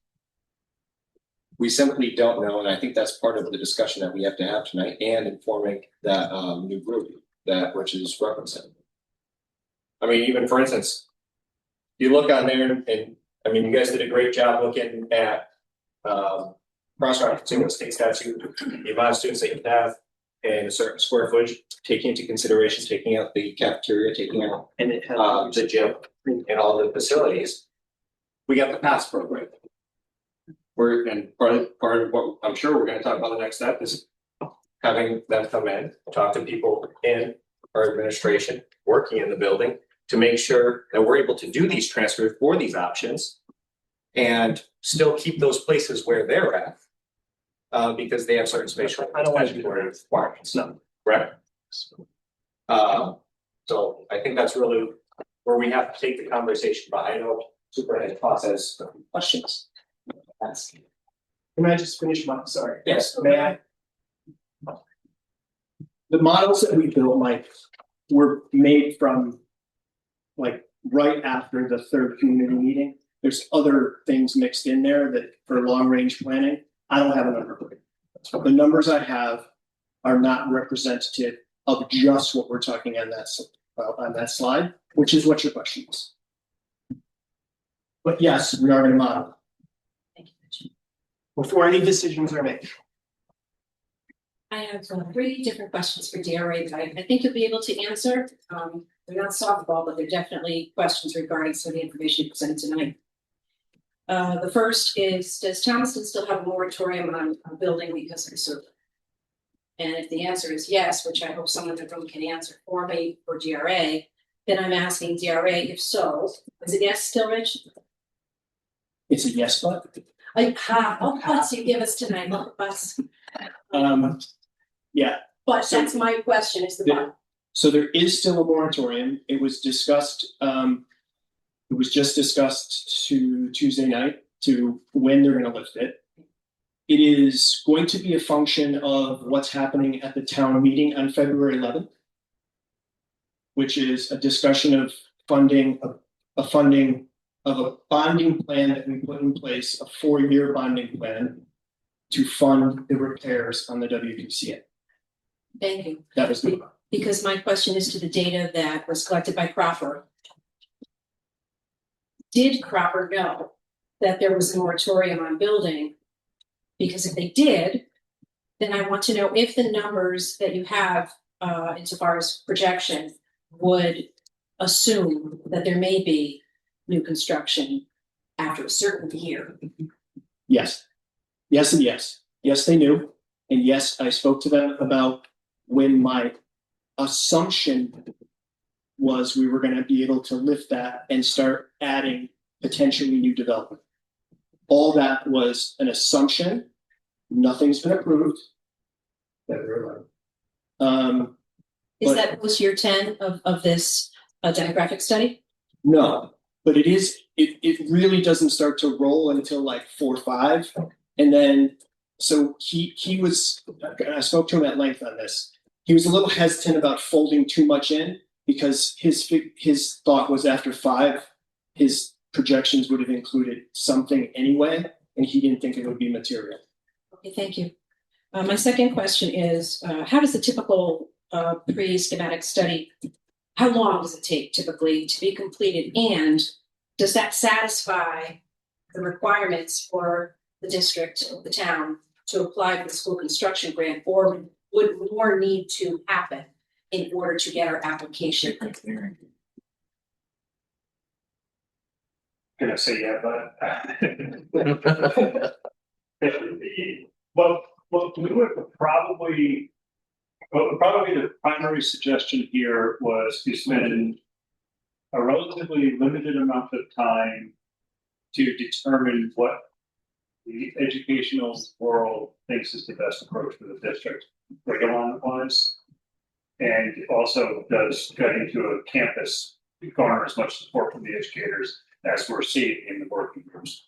We simply don't know, and I think that's part of the discussion that we have to have tonight and informing that new group that Rich is referencing. I mean, even for instance, you look on there and I mean, you guys did a great job looking at cross-referencing the state statute, the amount of students that you have and a certain square footage, taking into consideration, taking out the cafeteria, taking out And it has. the gym and all the facilities. We got the PASS program. And part of what I'm sure we're going to talk about the next step is having them come in, talk to people in our administration, working in the building to make sure that we're able to do these transfers for these options and still keep those places where they're at. Because they have certain spatial requirements, no, correct? So I think that's really where we have to take the conversation, but I know Superintendent Foss has questions. Can I just finish my, sorry. Yes. May I? The models that we built, Mike, were made from like right after the third community meeting. There's other things mixed in there that for long range planning, I don't have a number for it. The numbers I have are not representative of just what we're talking on that slide, which is what your question is. But yes, we are going to model. before any decisions are made. I have 3 different questions for DRA that I think you'll be able to answer. They're not softball, but they're definitely questions regarding some of the information you presented tonight. The first is, does Thomaston still have a moratorium on building because of the survey? And if the answer is yes, which I hope someone in the room can answer for me for DRA, then I'm asking DRA, if so, is it yes still, Rich? It's a yes, but. What you give us tonight, bus. Yeah, But So- that's my question, is the Yeah. bond. so there is still a moratorium. It was discussed, it was just discussed to Tuesday night to when they're gonna lift it. It is going to be a function of what's happening at the town meeting on February 11th, which is a discussion of funding, a funding of a bonding plan that we put in place, a 4-year bonding plan to fund the repairs on the WPCA. Thank you. That was the. Because my question is to the data that was collected by Cropper. Did Cropper know that there was a moratorium on building? Because if they did, then I want to know if the numbers that you have insofar as projection would assume that there may be new construction after a certain year. Yes. Yes and yes. Yes, they knew. And yes, I spoke to them about when my assumption was we were gonna be able to lift that and start adding potentially new development. All that was an assumption. Nothing's been approved. Is But- that post year 10 of this demographic study? No, but it really doesn't start to roll until like 4 or 5. And then, so he was, I spoke to him at length on this. He was a little hesitant about folding too much in because his thought was after 5, his projections would have included something anyway, and he didn't think it would be material. Okay, thank you. My second question is, how does the typical pre-schematic study, how long does it take typically to be completed? And does that satisfy the requirements for the district, the town, to apply for the school construction grant, or would more need to happen in order to get our application? Gonna say yeah, but. Well, we would probably. Well, probably the primary suggestion here was to spend a relatively limited amount of time to determine what the educational world thinks is the best approach for the district, curriculum-wise. And also does getting to a campus garner as much support from the educators as we're seeing in the working groups.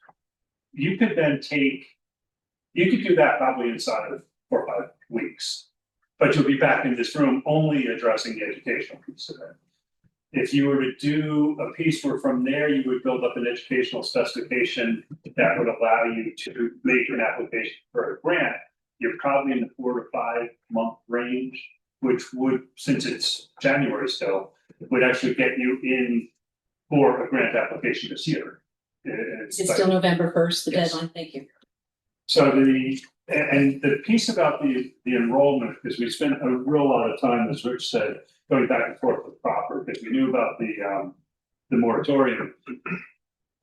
You could do that probably inside of 4 or 5 weeks. But you'll be back in this room only addressing the educational piece of it. If you were to do a piece where from there you would build up an educational specification that would allow you to make an application for a grant, you're probably in the 4 to 5 month range, which would, since it's January still, would actually get you in for a grant application this year. Is it still November 1st, the Yes. deadline? Thank you. So the piece about the enrollment, because we spent a real lot of time, as Rich said, going back and forth with Cropper, because we knew about the moratorium.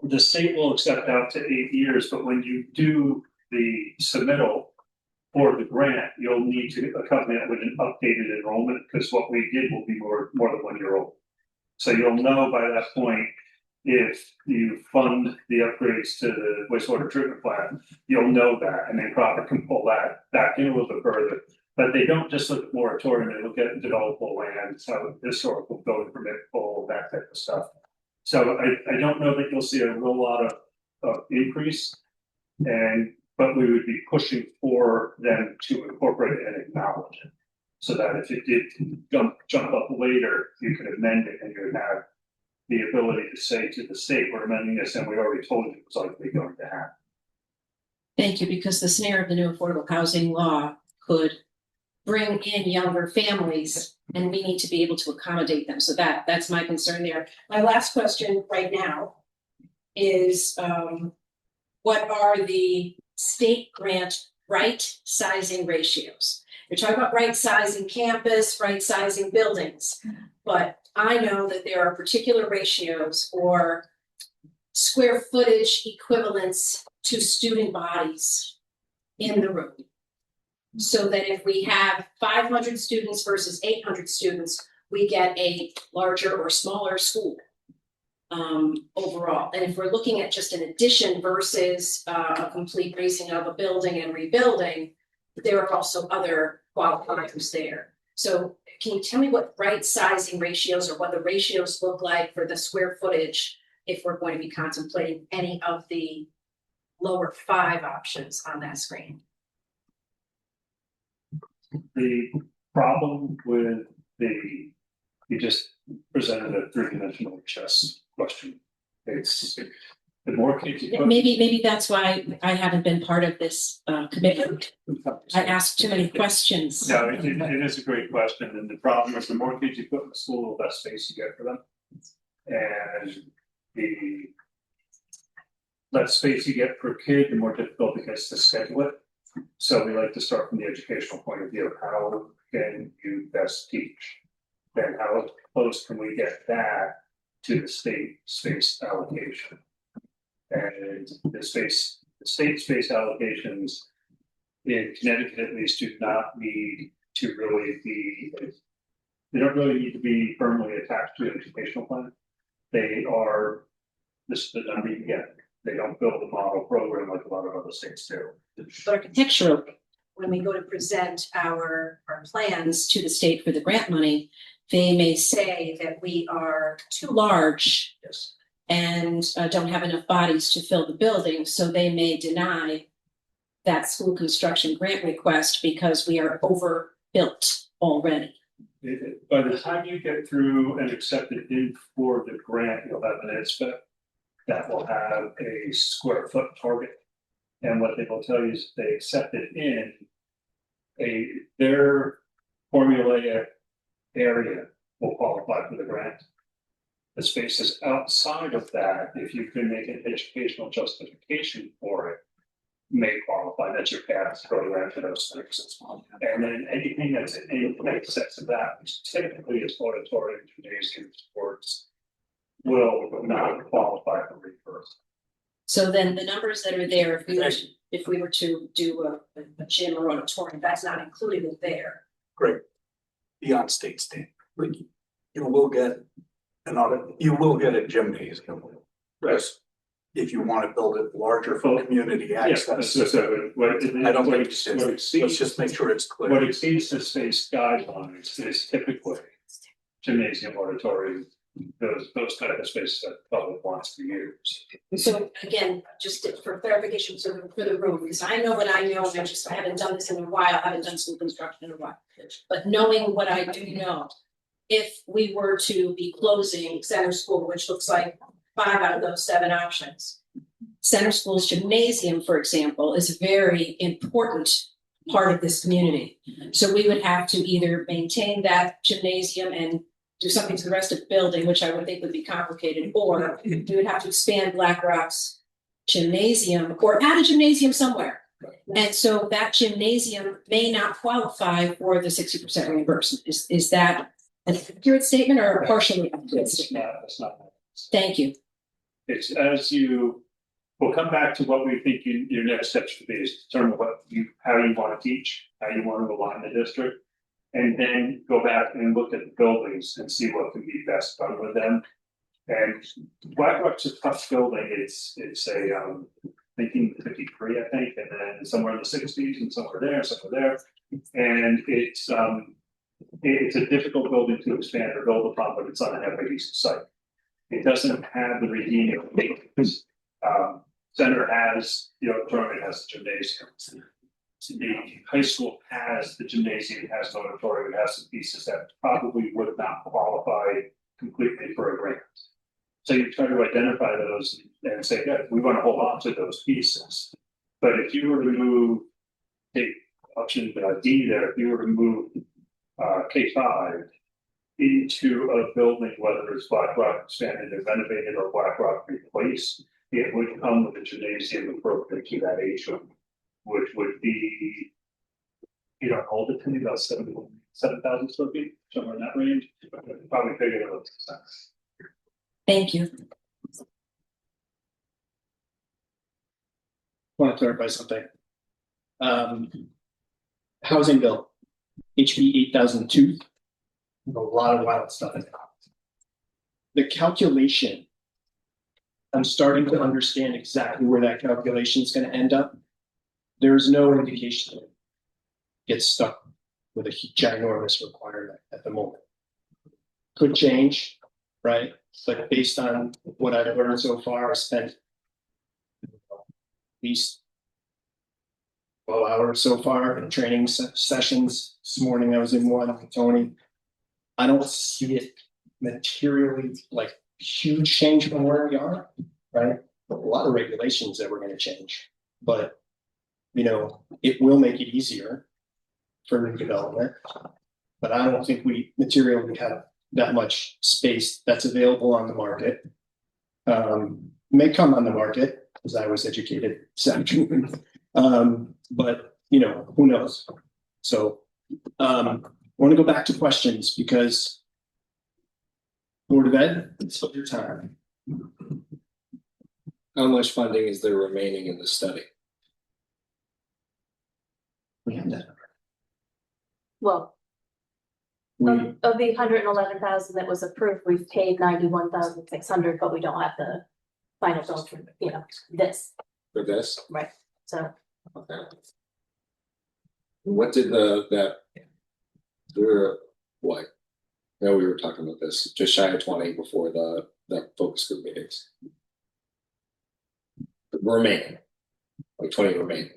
The state will accept out to 8 years, but when you do the submittal for the grant, you'll need to accompany it with an updated enrollment, because what we did will be more than 1 year old. So you'll know by that point, if you fund the upgrades to the wastewater treatment plant, you'll know that, and then Cropper can pull that back in a little bit further. But they don't just look at moratorium, they look at developable land, so historical building permit, full, that type of stuff. So I don't know that you'll see a real lot of increase. But we would be pushing for them to incorporate it and acknowledge it. So that if it did jump up later, you could amend it and you would have the ability to say to the state, we're amending this and we already told you it was likely going to happen. Thank you, because the snare of the new affordable housing law could bring in younger families, and we need to be able to accommodate them. So that's my concern there. My last question right now is, what are the state grant right sizing ratios. You're talking about right sizing campus, right sizing buildings. But I know that there are particular ratios or square footage equivalents to student bodies in the room. So that if we have 500 students versus 800 students, we get a larger or smaller school overall. And if we're looking at just an addition versus a complete raising of a building and rebuilding, there are also other qualifiers there. So can you tell me what right sizing ratios or what the ratios look like for the square footage if we're going to be contemplating any of the lower 5 options on that screen? The problem with you just presented a 3-dimensional chess question. It's the more kids you put. Maybe that's why I haven't been part of this committee. I asked too many questions. No, it is a great question, and the problem is the more kids you put in the school, the less space you get for them. And the less space you get per kid, the more difficult it gets to schedule it. So we like to start from the educational point of view. How can you best teach? Then how close can we get that to the state space allocation? And the state space allocations in Connecticut at least do not need to really be, they don't really need to be firmly attached to an educational plan. They are, this is the number you get. They don't build a model program like a lot of other states do. But architecturally, when we go to present our plans to the state for the grant money, they may say that we are too large. Yes. And don't have enough bodies to fill the building, so they may deny that school construction grant request because we are overbuilt already. By the time you get through and accepted in for the grant, you'll have an inspect that will have a square foot target. And what they will tell you is they accept it in their formulaic area will qualify for the grant. The spaces outside of that, if you can make an educational justification for it, may qualify. That's your path program to those things. And then anything that's in excess of that, which typically is auditorium, gymnasium, sports, will not qualify for reimbursement. So then the numbers that are there, if we were to do a gym or auditorium, that's not included in there. Great. Beyond state standard, you will get you will get a gymnasium. Yes. If you want to build it larger for community access. I don't think let's just make sure it's clear. What exceeds the space guidelines is typically gymnasium, auditorium, those type of spaces that the public wants to use. So again, just for clarification, so for the room, because I know what I know, I haven't done this in a while, I haven't done school construction in a while. But knowing what I do know, if we were to be closing Center School, which looks like 5 out of those 7 options. Center School's gymnasium, for example, is a very important part of this community. So we would have to either maintain that gymnasium and do something to the rest of the building, which I would think would be complicated, or we would have to expand Black Rock's gymnasium or add a gymnasium somewhere. And so that gymnasium may not qualify for the 60% reimbursement. Is that an accurate statement or a partially accurate statement? That's not. Thank you. It's as we'll come back to what we think your next steps should be is determine how you want to teach, how you want to align the district, and then go back and look at the buildings and see what can be best done with them. And Black Rock's a tough building. It's a 1953, I think, and then somewhere in the 60s and somewhere there. And it's a difficult building to expand or build upon, but it's on a heavy use site. It doesn't have the redeeming things. Center has, auditorium has the gymnasium. The high school has the gymnasium, it has the auditorium, it has some pieces that probably would not qualify completely for a grant. So you try to identify those and say, yeah, we want to hold on to those pieces. But if you were to move, take option D there, if you were to move K5 into a building, whether it's Black Rock expanded and renovated or Black Rock replaced, it would come with a gymnasium appropriate to that age group. which would be. You don't hold it to me, about 7,000 square feet, somewhere in that range, probably bigger than what's sense. Thank you. Want to clarify something. Housing bill, HB 8002. A lot of wild stuff in there. The calculation, I'm starting to understand exactly where that calculation is going to end up. There is no indication that it gets stuck with a ginormous requirement at the moment. Could change, right? But based on what I've learned so far, I spent at least 12 hours so far in training sessions. This morning I was in one with Tony. I don't see it materially like huge change from where we are, right? A lot of regulations that we're going to change, but you know, it will make it easier for new development. But I don't think we materially have that much space that's available on the market. May come on the market because I was educated this afternoon. But you know, who knows? So I want to go back to questions because Board of Ed, it's your time. How much funding is there remaining in the study? We have that. Well, We, of the 111,000 that was approved, we've paid 91,600, but we don't have the final bill for, you know, this, For this? right? So Okay. What did we were, what? No, we were talking about this, just shy of 20 before the focus group meetings. Remaining, like 20 remaining.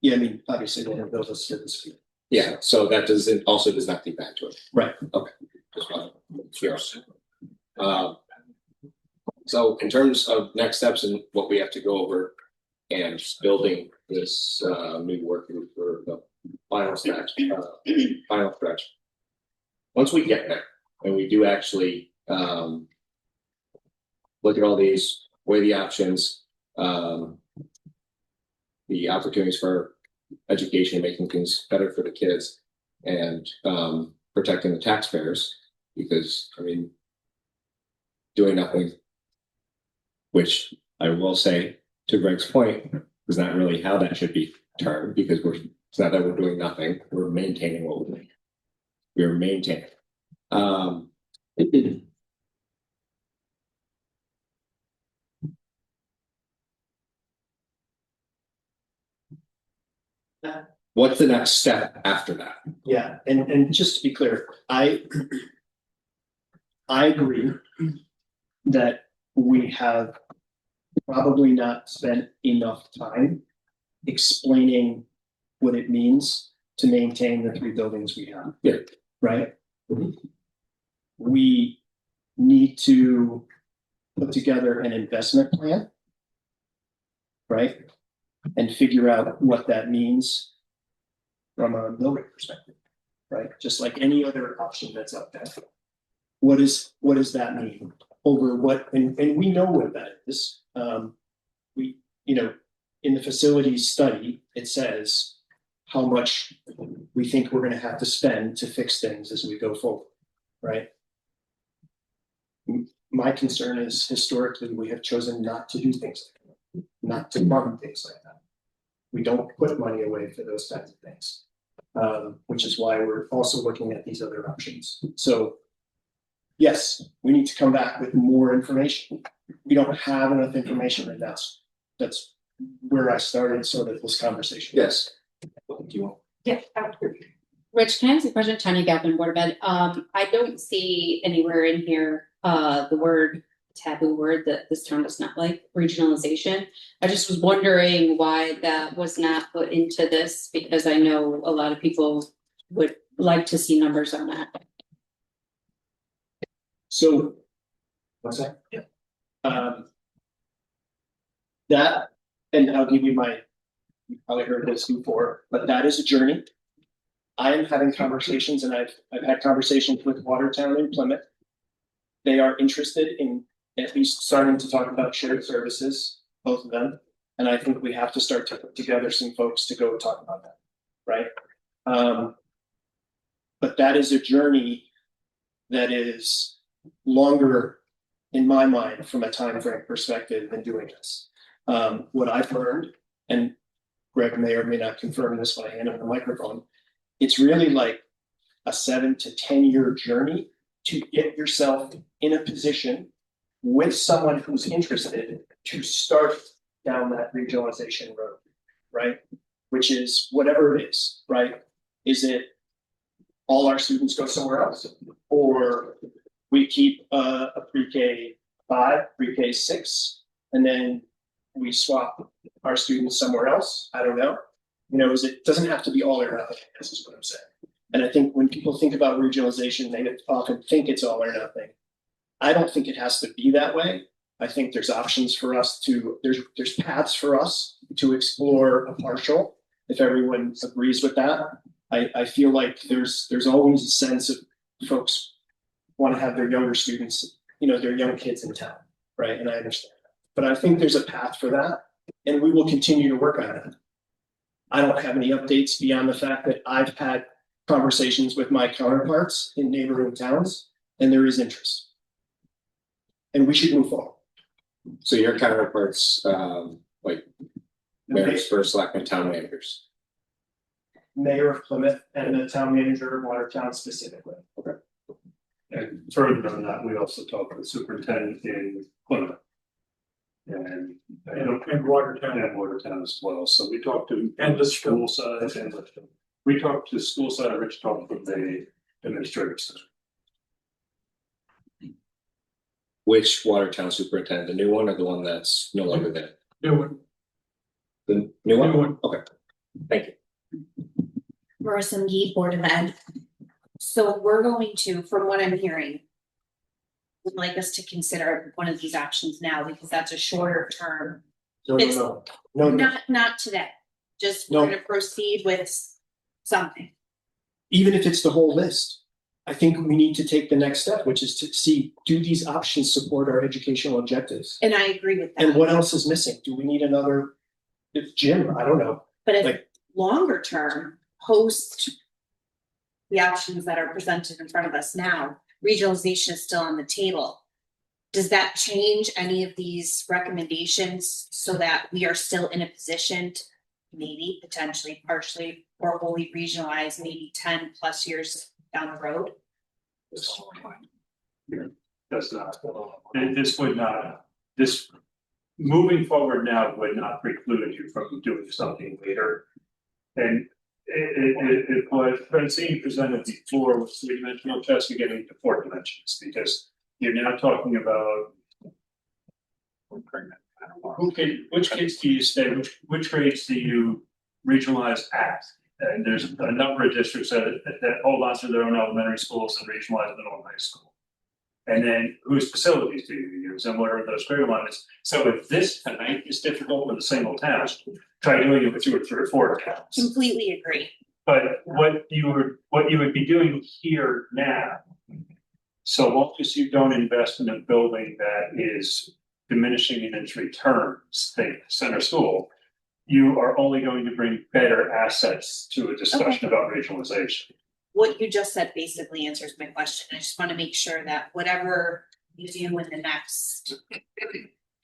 yeah, I mean, obviously, we'll have those students. Yeah, so that does not feed back to it. Right. Okay. Just want to clear up. So in terms of next steps and what we have to go over and building this new work group for the final stretch. Once we get there and we do actually look at all these, weigh the options, the opportunities for education, making things better for the kids, and protecting the taxpayers, because I mean, doing nothing, which I will say to Greg's point, is not really how that should be termed, because it's not that we're doing nothing, we're maintaining what we're doing. We're maintaining. What's the next step after that? Yeah, and just to be clear, I agree that we have probably not spent enough time explaining what it means to maintain the 3 buildings we have. Yeah. Right? We need to put together an investment plan, right? And figure out what that means from a mill rate perspective, right? Just like any other option that's out there. What does that mean? Over what, and we know what that is. We, you know, in the facilities study, it says how much we think we're going to have to spend to fix things as we go forward, right? My concern is historically we have chosen not to do things like that, not to fund things like that. We don't put money away for those kinds of things, which is why we're also looking at these other options. So yes, we need to come back with more information. We don't have enough information, and that's where I started sort of this conversation. Yes. What do you want? yeah, Rich, can I ask a question? Tanya Gavin, Board of Ed. I don't see anywhere in here the word taboo word that this town does not like, regionalization. I just was wondering why that was not put into this, because I know a lot of people would like to see numbers on that. So, what's that? Yeah. That, and I'll give you you probably heard this before, but that is a journey. I am having conversations, and I've had conversations with Watertown and Plymouth. They are interested in at least starting to talk about shared services, both of them. And I think we have to start to put together some folks to go talk about that, right? But that is a journey that is longer in my mind from a time frame perspective than doing this. What I've learned, and Greg may or may not confirm this when I hand him the microphone, it's really like a 7 to 10 year journey to get yourself in a position with someone who's interested to start down that regionalization road, right? Which is whatever it is, right? Is it all our students go somewhere else? Or we keep a pre-K 5, pre-K 6, and then we swap our students somewhere else? I don't know. You know, it doesn't have to be all or nothing, this is what I'm saying. And I think when people think about regionalization, they often think it's all or nothing. I don't think it has to be that way. I think there's options for us to, there's paths for us to explore a partial, if everyone agrees with that. I feel like there's always a sense of folks want to have their younger students, you know, their young kids in town, right? And I understand that. But I think there's a path for that, and we will continue to work on it. I don't have any updates beyond the fact that I've had conversations with my counterparts in neighboring towns, and there is interest. And we should move forward. So your counterparts, like mayors, first selectmen, town managers. Mayor of Plymouth and the town manager of Watertown specifically. Okay. And further than that, we also talked to the superintendent in Plymouth. And Watertown as well. So we talked to the school side and we talked to the school side, Rich talked with the administrative side. Which Watertown superintendent, the new one or the one that's no longer there? New one. The new one? New one. Okay, thank you. Marissa McGee, Board of Ed. So we're going to, from what I'm hearing, would like us to consider one of these options now because that's a shorter term. No. Not today. Just we're gonna proceed with something. Even if it's the whole list, I think we need to take the next step, which is to see, do these options support our educational objectives? And I agree with that. And what else is missing? Do we need another gym? I don't know. But if like- longer term, post the options that are presented in front of us now, regionalization is still on the table. Does that change any of these recommendations so that we are still in a position to maybe potentially partially or wholly regionalize maybe 10+ years down the road? Does not. And this would not, this moving forward now would not preclude you from doing something later. And it was Francine presented before with 3-dimensional chess, you're getting to 4 dimensions because you're now talking about which kids do you stay, which grades do you regionalize at? And there's a number of districts that hold on to their own elementary schools and regionalize their own high school. And then whose facilities do you use and what are those grade lines? So if this tonight is difficult with a single town, try doing it with 2 or 3 or 4 towns. Completely agree. But what you would be doing here now, so long as you don't invest in a building that is diminishing in its returns, think center school, you are only going to bring better assets to a discussion about regionalization. What you just said basically answers my question. I just want to make sure that whatever you do in the next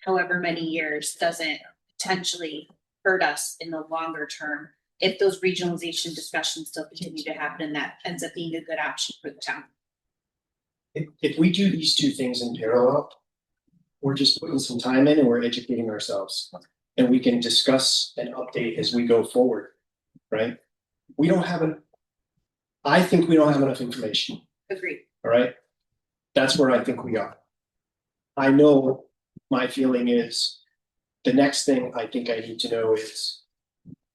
however many years doesn't potentially hurt us in the longer term if those regionalization discussions still continue to happen and that ends up being a good option for the town. If we do these two things in parallel, we're just putting some time in and we're educating ourselves. And we can discuss and update as we go forward, right? I think we don't have enough information. Agreed. All right. That's where I think we are. I know my feeling is the next thing I think I need to know is,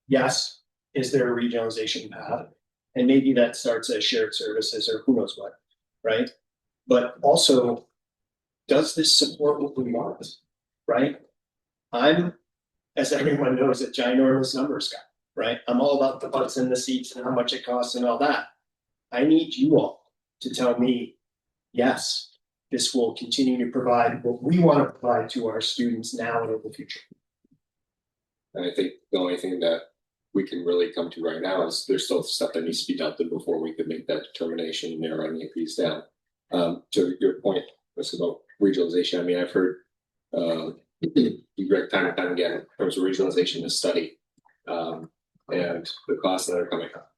yes, is there a regionalization path? And maybe that starts as shared services or who knows what, right? But also, does this support what we want, right? I'm, as everyone knows, a ginormous numbers guy, right? I'm all about the butts in the seats and how much it costs and all that. I need you all to tell me, yes, this will continue to provide what we want to provide to our students now and in the future. And I think the only thing that we can really come to right now is there's still stuff that needs to be dealt with before we could make that determination and narrow any of these down. To your point, was about regionalization. I mean, I've heard you Greg time and time again in terms of regionalization in this study, and the costs that are coming up.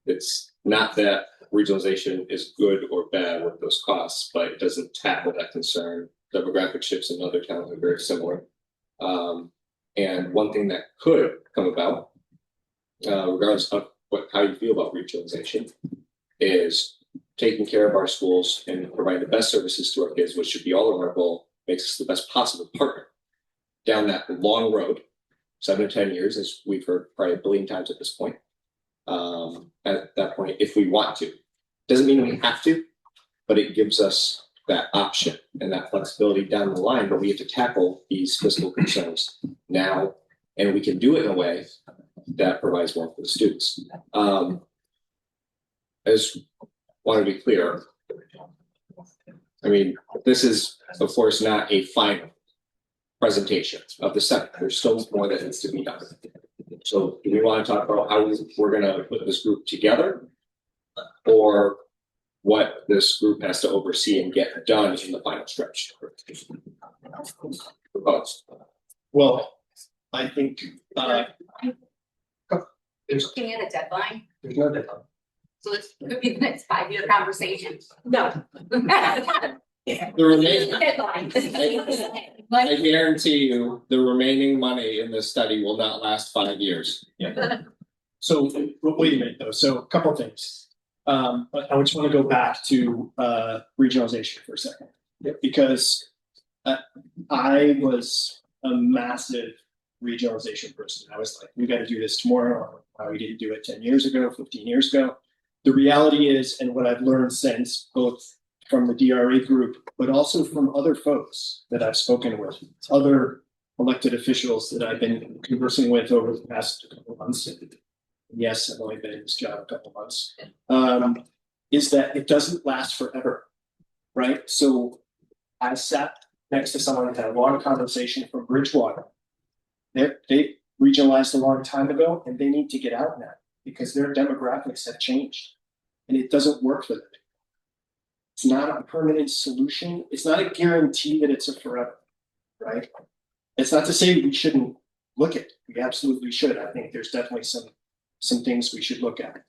It's not that regionalization is good or bad with those costs, but it doesn't tackle that concern. Demographic shifts in other towns are very similar. And one thing that could come about, regardless of how you feel about regionalization, is taking care of our schools and providing the best services to our kids, which should be all of our goal, makes us the best possible partner down that long road, 7 to 10 years, as we've heard probably a billion times at this point. At that point, if we want to, doesn't mean we have to, but it gives us that option and that flexibility down the line. But we have to tackle these fiscal concerns now, and we can do it in a way that provides more for the students. I just want to be clear. I mean, this is, of course, not a final presentation of the study. There's still more that needs to be done. So do we want to talk about how we're going to put this group together, or what this group has to oversee and get done in the final stretch? Proposed. Well, I think Looking at a deadline, there's no deadline. so this could be the next 5-year conversation. No. The remaining, Deadline. I guarantee you, the remaining money in this study will not last 5 years. Yeah. So wait a minute though. So a couple of things. But I just want to go back to regionalization for a second. Because I was a massive regionalization person. I was like, we got to do this tomorrow. Why we didn't do it 10 years ago, 15 years ago. The reality is, and what I've learned since, both from the DRA group, but also from other folks that I've spoken with, other elected officials that I've been conversing with over the past couple of months. Yes, I've only been in this job a couple of months. Is that it doesn't last forever, right? So I sat next to someone and had a long conversation from Bridgewater. They regionalized a long time ago, and they need to get out now because their demographics have changed, and it doesn't work for them. It's not a permanent solution. It's not a guarantee that it's a forever, right? It's not to say we shouldn't look at it. We absolutely should. I think there's definitely some things we should look at.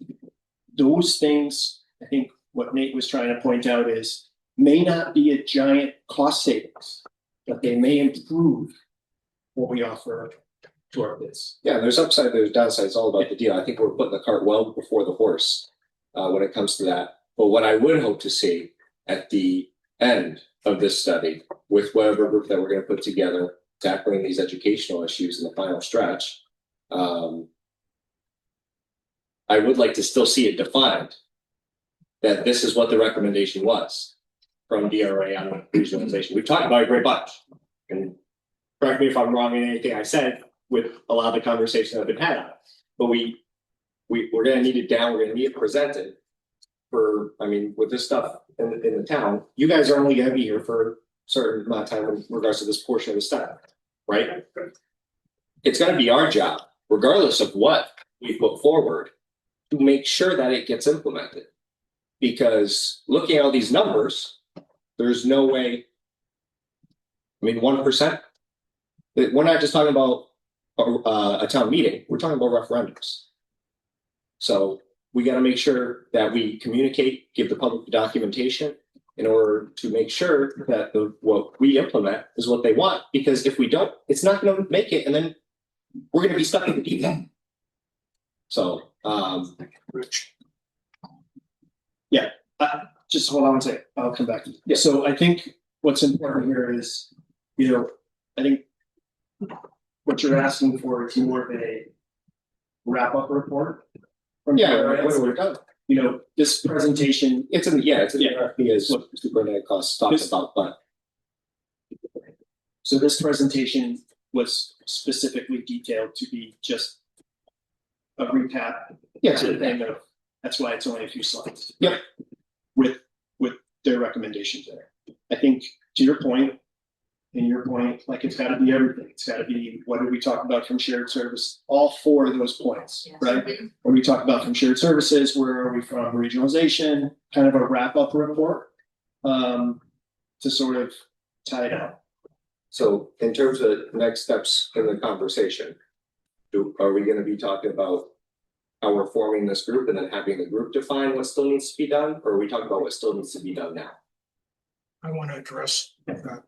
Those things, I think what Nate was trying to point out is, may not be a giant cost savings, but they may improve what we offer to our kids. Yeah, there's upside, there's downside. It's all about the deal. I think we're putting the cart well before the horse when it comes to that. But what I would hope to see at the end of this study, with whatever group that we're going to put together, tackling these educational issues in the final stretch, I would like to still see it defined that this is what the recommendation was from DRA on regionalization. We've talked about a great bunch, and correct me if I'm wrong in anything I said with a lot of the conversations that have been had on it. But we're going to need it down. We're going to need it presented. For, I mean, with this stuff in the town, you guys are only going to be here for a certain amount of time in regards to this portion of the stuff, right? It's going to be our job, regardless of what we put forward, to make sure that it gets implemented. Because looking at all these numbers, there's no way. I mean, 1%. We're not just talking about a town meeting. We're talking about referendums. So we got to make sure that we communicate, give the public the documentation in order to make sure that what we implement is what they want. Because if we don't, it's not going to make it, and then we're going to be stuck in the deep end. So, yeah, just hold on a second. I'll come back to you. Yeah. So I think what's important here is, I think what you're asking for is more of a wrap-up report. We're done. This presentation. It's in the RFP as Superintendent Cost talks about, but. So this presentation was specifically detailed to be just a recap. Yes. That's why it's only a few slides. Yep. With their recommendations there. I think, to your point, in your point, like it's gotta be everything. It's gotta be, what did we talk about from shared service? All four of those points, right? When we talk about from shared services, where are we from regionalization, kind of a wrap up report. To sort of tie it up. So in terms of next steps in the conversation, are we gonna be talking about how we're forming this group and then having the group define what still needs to be done, or are we talking about what still needs to be done now? I want to address that.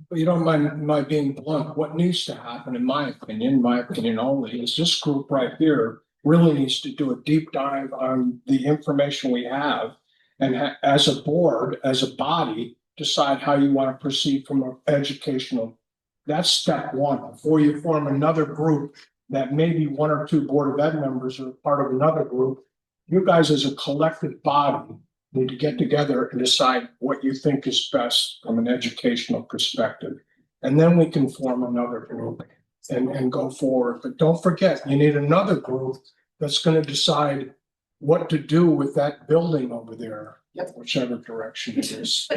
But you don't mind my being blunt, what needs to happen, in my opinion only, is this group right here really needs to do a deep dive on the information we have. And as a board, as a body, decide how you want to proceed from an educational. That's step one, before you form another group that maybe one or two Board of Ed members are part of another group. You guys as a collective body need to get together and decide what you think is best from an educational perspective. And then we can form another group and go forward. But don't forget, you need another group that's going to decide what to do with that building over there, whichever direction it is.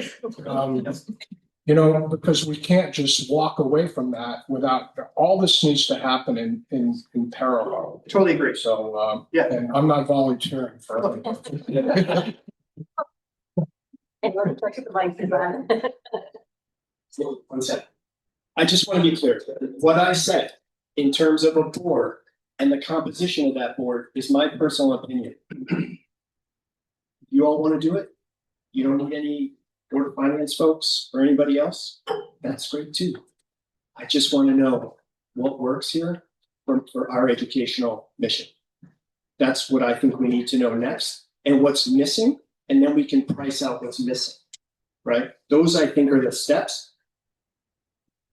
You know, because we can't just walk away from that without, all this needs to happen in parallel. Totally agree. So, Yeah. and I'm not volunteering for it. And we're talking about design. One second. I just want to be clear, what I said in terms of a board and the composition of that board is my personal opinion. You all want to do it? You don't need any Board of Finance folks or anybody else? That's great too. I just want to know what works here for our educational mission. That's what I think we need to know next, and what's missing, and then we can price out what's missing, right? Those I think are the steps.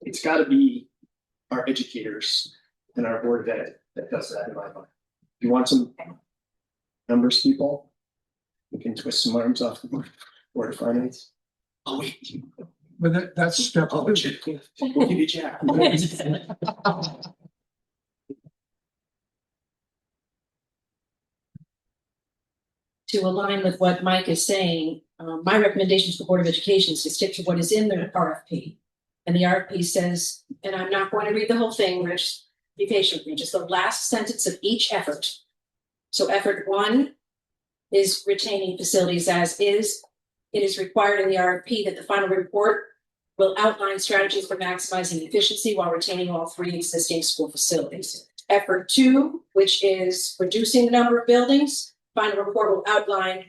It's got to be our educators and our Board of Ed that does that in my mind. You want some numbers, people? We can twist some arms off the Board of Finance. Oh wait, But that's step we'll give you Jack. To align with what Mike is saying, my recommendation to the Board of Education is to stick to what is in the RFP. And the RFP says, and I'm not going to read the whole thing, Rich, be patient with me, just the last sentence of each effort. So effort one is retaining facilities as is. It is required in the RFP that the final report will outline strategies for maximizing efficiency while retaining all three existing school facilities. Effort two, which is reducing the number of buildings, final report will outline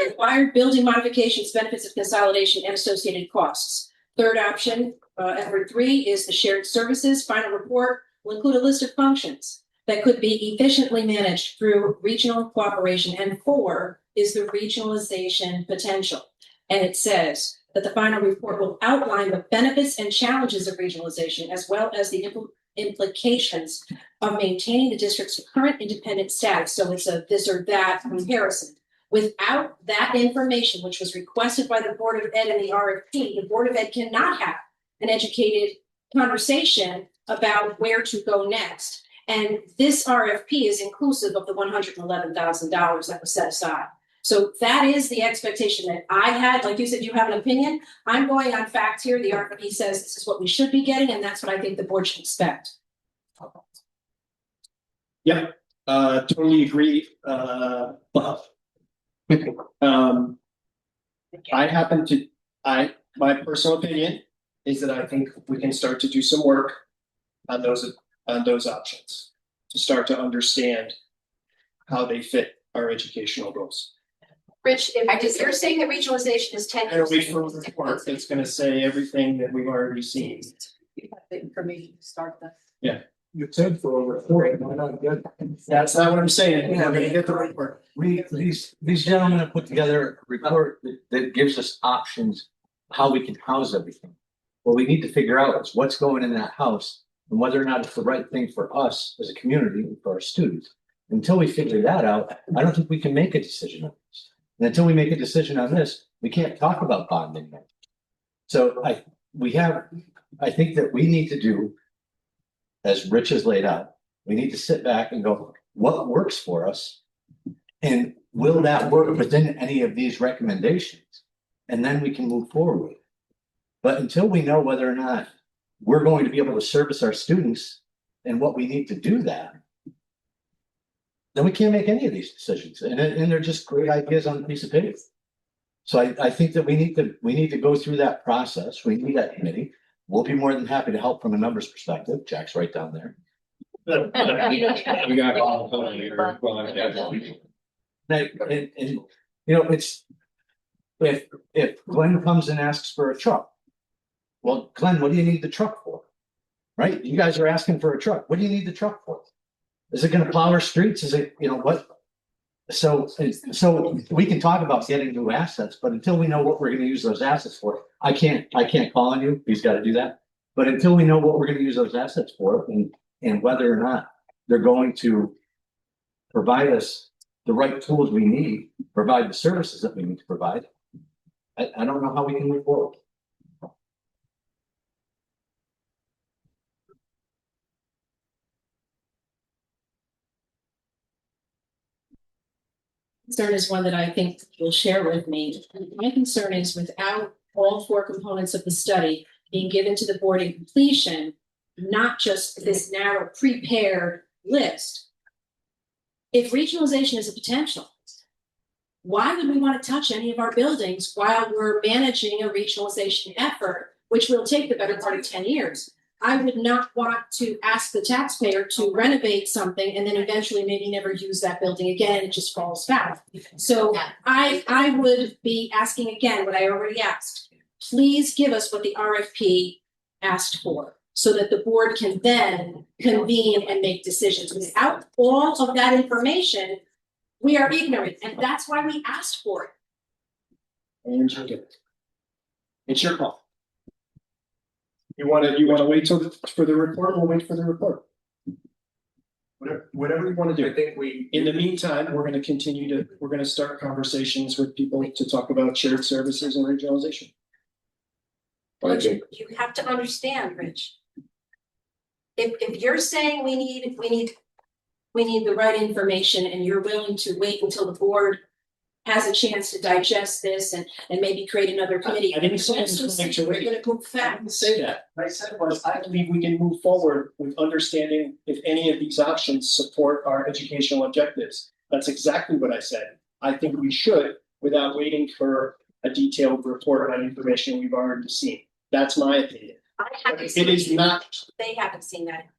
required building modifications, benefits of consolidation, and associated costs. Third option, effort three, is the shared services. Final report will include a list of functions that could be efficiently managed through regional cooperation. And four is the regionalization potential. And it says that the final report will outline the benefits and challenges of regionalization, as well as the implications of maintaining the district's current independent status. So it's a this or that comparison. Without that information, which was requested by the Board of Ed in the RFP, the Board of Ed cannot have an educated conversation about where to go next. And this RFP is inclusive of the $111,000 that was set aside. So that is the expectation that I had. Like you said, you have an opinion. I'm going on fact here. The RFP says this is what we should be getting, and that's what I think the board should expect. Yeah, totally agree. But my personal opinion is that I think we can start to do some work on those options to start to understand how they fit our educational goals. Rich, if you're saying that regionalization is 10 And years. we for the report that's going to say everything that we've already seen. You have the information to start this. Yeah. You said for over 40, why not get? That's not what I'm saying. We're going to get the report. These gentlemen have put together a report that gives us options, how we can house everything. What we need to figure out is what's going in that house and whether or not it's the right thing for us as a community and for our students. Until we figure that out, I don't think we can make a decision on this. And until we make a decision on this, we can't talk about bonding. So I think that we need to do, as Rich has laid out, we need to sit back and go, what works for us? And will that work within any of these recommendations? And then we can move forward. But until we know whether or not we're going to be able to service our students and what we need to do that, then we can't make any of these decisions. And they're just great ideas on a piece of paper. So I think that we need to go through that process. We need that committee. We'll be more than happy to help from a numbers perspective. Jack's right down there. We got all here. And you know, it's if Glenn comes and asks for a truck. Well, Glenn, what do you need the truck for? Right? You guys are asking for a truck. What do you need the truck for? Is it gonna plow our streets? Is it, you know, what? So we can talk about getting new assets, but until we know what we're gonna use those assets for, I can't call on you. He's gotta do that. But until we know what we're gonna use those assets for and whether or not they're going to provide us the right tools we need, provide the services that we need to provide, I don't know how we can move forward. Concern is one that I think you'll share with me. My concern is without all four components of the study being given to the board in completion, not just this narrow prepared list. If regionalization is a potential, why would we want to touch any of our buildings while we're managing a regionalization effort, which will take the better part of 10 years? I would not want to ask the taxpayer to renovate something and then eventually maybe never use that building again and it just falls back. So I would be asking again what I already asked. Please give us what the RFP asked for so that the board can then convene and make decisions. Without all of that information, we are ignorant, and that's why we asked for it. And it's your call. You wanna wait for the report? We'll wait for the report. Whatever you wanna do. I think In the meantime, we're gonna start conversations with people to talk about shared services and regionalization. But you have to understand, Rich. If you're saying we need The right information, and you're willing to wait until the board has a chance to digest this and maybe create another committee. I didn't say I was going to wait. We're gonna move I didn't fast. say that. What I said was, I believe we can move forward with understanding if any of these options support our educational objectives. That's exactly what I said. I think we should, without waiting for a detailed report on information we've already seen. That's my opinion. It is not. They haven't seen that.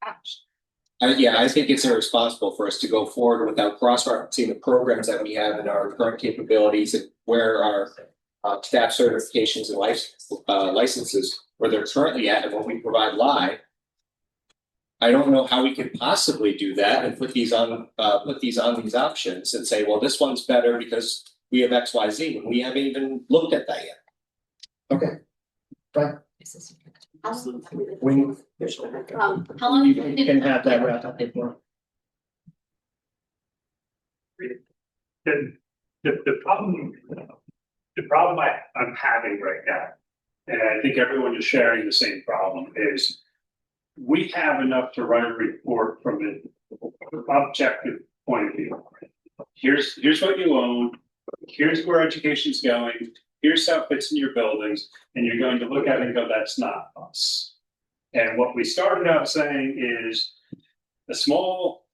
Yeah, I think it's irresponsible for us to go forward without cross-referencing the programs that we have in our current capabilities and where our staff certifications and licenses, where they're currently at and what we provide live. I don't know how we could possibly do that and put these on these options and say, well, this one's better because we have X, Y, Z, when we haven't even looked at that yet. Okay. Fine. How long? You can have that wrapped up before. The problem I'm having right now, and I think everyone is sharing the same problem, is we have enough to write a report from an objective point of view. Here's what you own, here's where education's going, here's how it fits in your buildings, and you're going to look at it and go, that's not us. And what we started out saying is a small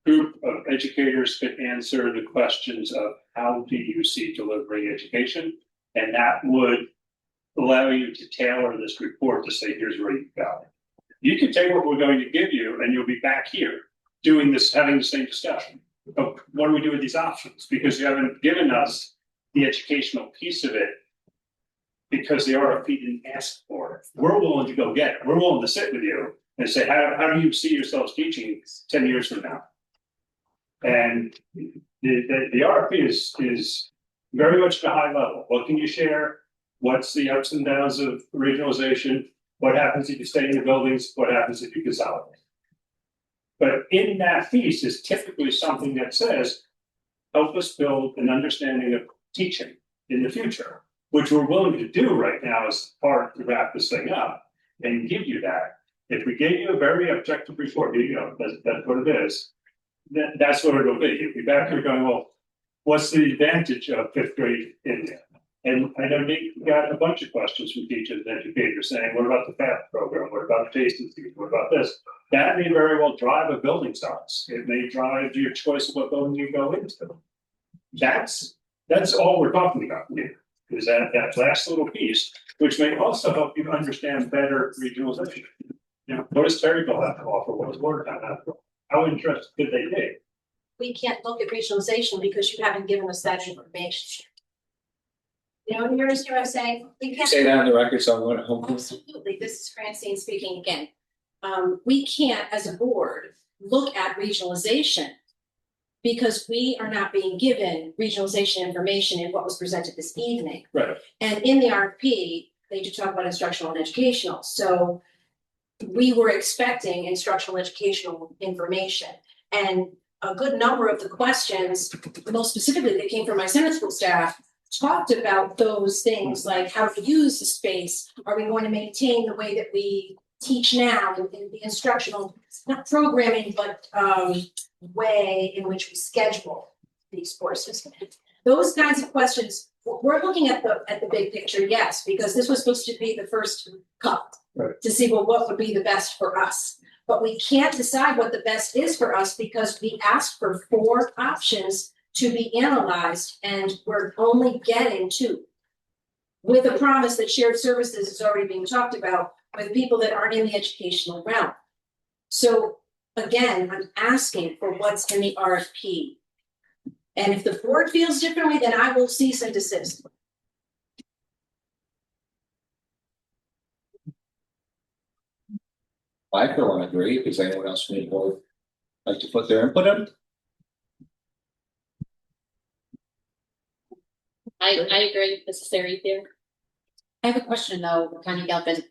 group of educators could answer the questions of how do you see delivering education? And that would allow you to tailor this report to say, here's where you go. You can take what we're going to give you and you'll be back here doing this, having the same discussion. But what do we do with these options? Because you haven't given us the educational piece of it because the RFP didn't ask for it. We're willing to go get it. We're willing to sit with you and say, how do you see yourselves teaching 10 years from now? And the RFP is very much at a high level. What can you share? What's the ups and downs of regionalization? What happens if you stay in your buildings? What happens if you consolidate? But in that piece is typically something that says, help us build an understanding of teaching in the future, which we're willing to do right now as part to wrap this thing up and give you that. If we gave you a very objective report, that's what it is. That's what it'll be. You'll be back here going, well, what's the advantage of fifth grade India? And I know Nick got a bunch of questions from teachers and educators saying, what about the FAFSA program? What about tasting fees? What about this? That may very well drive a building size. It may drive your choice of what building you go into. That's all we're talking about here, is that last little piece, which may also help you understand better regionalization. You know, what does Terryville have to offer? What does Watertown have to offer? How interested could they be? We can't look at regionalization because you haven't given us that information. You know, you understand what I'm saying? We can't. Say that on the record, so I'm going to home. Absolutely, this is Francine speaking again. We can't, as a board, look at regionalization because we are not being given regionalization information in what was presented this evening. Right. And in the RFP, they do talk about instructional and educational. So we were expecting instructional and educational information. And a good number of the questions, most specifically, that came from my center school staff, talked about those things like how to use the space. Are we going to maintain the way that we teach now in the instructional, not programming, but way in which we schedule these courses? Those kinds of questions, we're looking at the big picture, yes, because this was supposed to be the first cut to see, well, what would be the best for us. But we can't decide what the best is for us because we asked for 4 options to be analyzed, and we're only getting 2. With a promise that shared services is already being talked about with people that aren't in the educational realm. So again, I'm asking for what's in the RFP. And if the board feels differently, then I will cease and desist. I feel I agree. Does anyone else from the board like to put their input in? I agree, necessary there. I have a question though, Connie Galvin.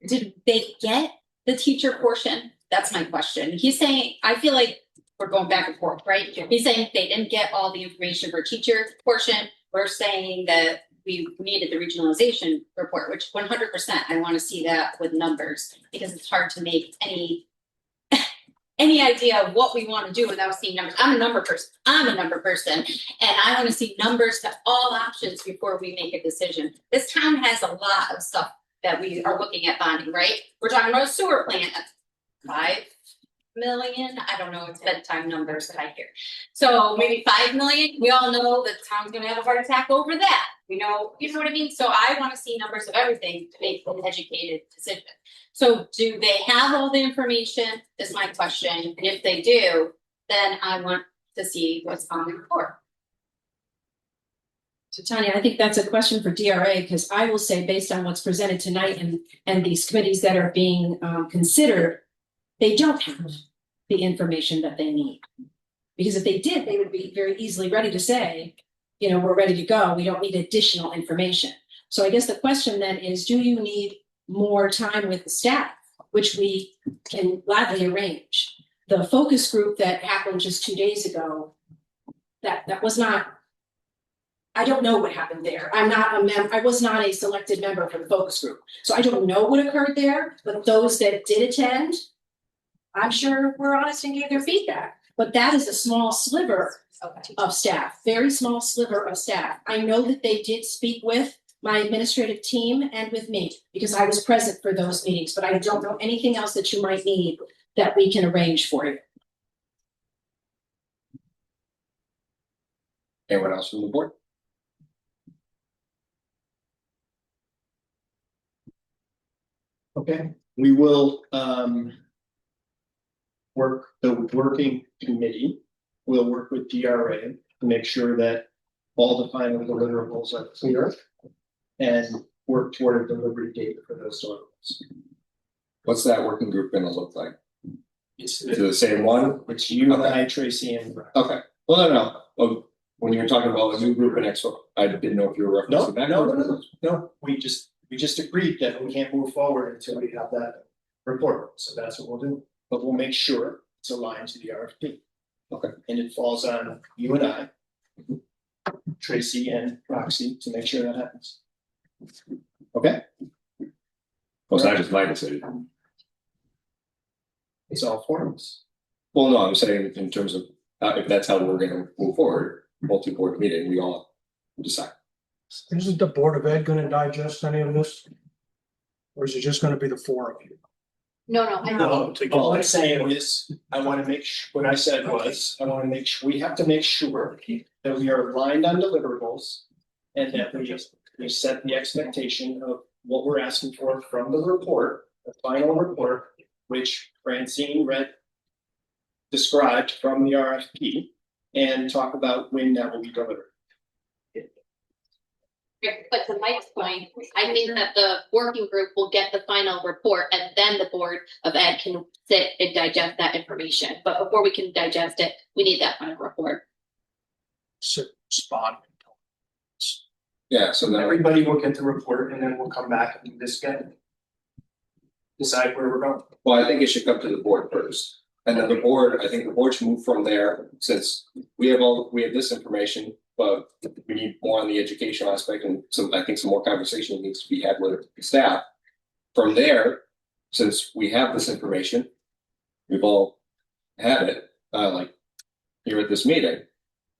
Did they get the teacher portion? That's my question. He's saying, I feel like we're going back and forth, right? He's saying they didn't get all the information for teacher portion. We're saying that we needed the regionalization report, which 100%, I want to see that with numbers because it's hard to make any idea of what we want to do without seeing numbers. I'm a number person, and I want to see numbers to all options before we make a decision. This town has a lot of stuff that we are looking at bonding, right? We're talking about a sewer plant, 5 million. I don't know, it's bedtime numbers that I hear. So maybe 5 million. We all know that the town's gonna have a heart attack over that. We know, you know what I mean? So I want to see numbers of everything to make an educated decision. So do they have all the information? Is my question. And if they do, then I want to see what's on the report. So Tanya, I think that's a question for DRA, because I will say, based on what's presented tonight and these committees that are being considered, they don't have the information that they need. Because if they did, they would be very easily ready to say, you know, we're ready to go. We don't need additional information. So I guess the question then is, do you need more time with the staff, which we can gladly arrange? The focus group that happened just 2 days ago, that was not, I don't know what happened there. I was not a selected member for the focus group. So I don't know what occurred there, but those that did attend, I'm sure were honest and gave their feedback. But that is a small sliver of staff, very small sliver of staff. I know that they did speak with my administrative team and with me because I was present for those meetings, but I don't know anything else that you might need that we can arrange for you. Anyone else from the board? Okay, we will the working committee will work with DRA to make sure that all the final deliverables are clear and work toward a delivery date for those deliverables. What's that working group gonna look like? It's Is it the same one? It's you and I, Tracy, and Brad. Okay, well, no. Oh, when you were talking about a new group and next one, I didn't know if you were referencing that. No, we just agreed that we can't move forward until we have that report, so that's what we'll do. But we'll make sure it's aligned to the RFP. Okay. And it falls on you and I, Tracy and Roxy, to make sure that happens. Okay? Well, it's not just my decision. It's all four of us. Well, no, I'm saying in terms of if that's how we're gonna move forward, multi-board meeting, we all decide. Isn't the Board of Ed gonna digest any of this? Or is it just gonna be the four of you? No, I No, all I'm saying is, I wanna make what I said was, I wanna make sure, we have to make sure that we are aligned on deliverables. And that we set the expectation of what we're asking for from the report, the final report, which Francine described from the RFP, and talk about when that will be delivered. But to Mike's point, I think that the working group will get the final report and then the Board of Ed can sit and digest that information. But before we can digest it, we need that final report. Spot. Yeah, so then Everybody will get the report and then we'll come back and do this again. Decide where we're going. well, I think it should come to the board first. And then the board, I think the board should move from there, since we have this information, but we need more on the educational aspect, and so I think some more conversation needs to be had with staff. From there, since we have this information, we've all had it, like here at this meeting.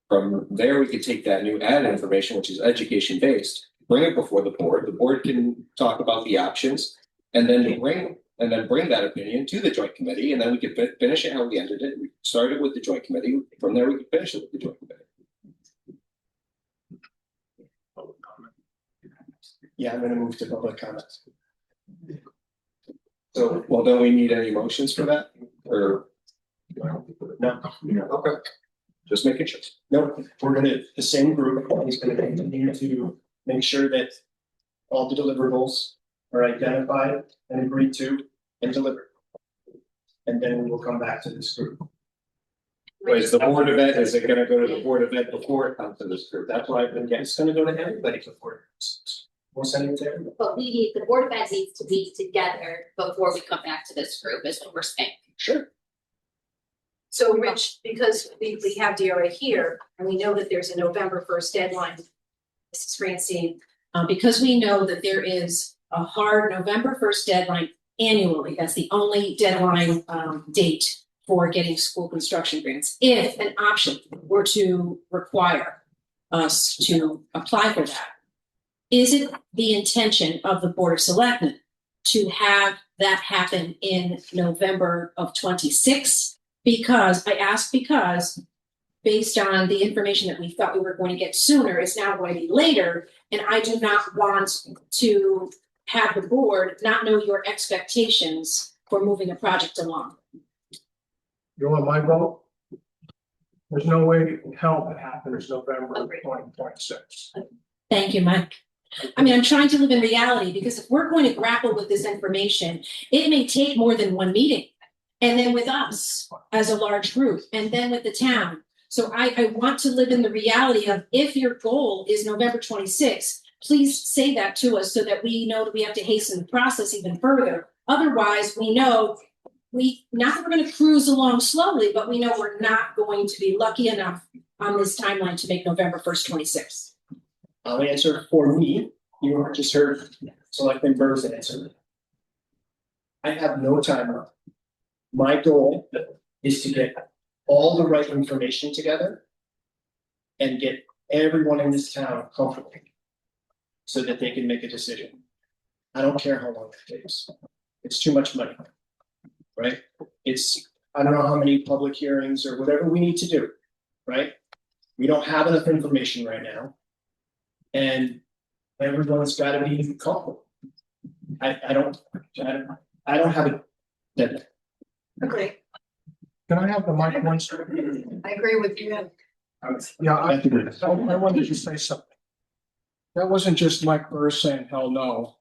From there, we could take that new added information, which is education based, bring it before the board can talk about the options. And then bring that opinion to the joint committee, and then we could finish it how we ended it. We started with the joint committee. From there, we could finish it with the joint committee. Yeah, I'm gonna move to public comments. So, well, don't we need any motions for that, or? No. Okay, just making sure. No, the same group is gonna continue to make sure that all the deliverables are identified and agreed to and delivered. And then we will come back to this group. Is the Board of Ed, is it gonna go to the Board of Ed before it comes to this group? That's why I've been getting, it's gonna go to everybody before. We'll send it to everybody. But the Board of Ed needs to be together before we come back to this group, is what we're saying. Sure. So Rich, because we have DRA here, and we know that there's a November 1st deadline. This is Francine, because we know that there is a hard November 1st deadline annually. That's the only deadline date for getting school construction grants. If an option were to require us to apply for that, is it the intention of the Board of Selectmen to have that happen in November of 26? Because based on the information that we thought we were going to get sooner, it's now going to be later. And I do not want to have the board not know your expectations for moving a project along. You want my vote? There's no way in hell that happens November 2026. Thank you, Mike. I mean, I'm trying to live in reality, because if we're going to grapple with this information, it may take more than one meeting. And then with us as a large group, and then with the town. So I want to live in the reality of, if your goal is November 26th, please say that to us so that we know that we have to hasten the process even further. Otherwise, we know not that we're going to cruise along slowly, but we know we're not going to be lucky enough on this timeline to make November 1st, 26th. I'll answer for me. You just heard Selectman Burr's answer. I have no timer. My goal is to get all the right information together and get everyone in this town comfortable so that they can make a decision. I don't care how long it takes. It's too much money, right? I don't know how many public hearings or whatever we need to do, right? We don't have enough information right now. And everyone's got to be comfortable. I don't have a deadline. Okay, Can I have the mic once? I agree with you. Yeah, I wanted to say something. That wasn't just Mike Burr saying hell no.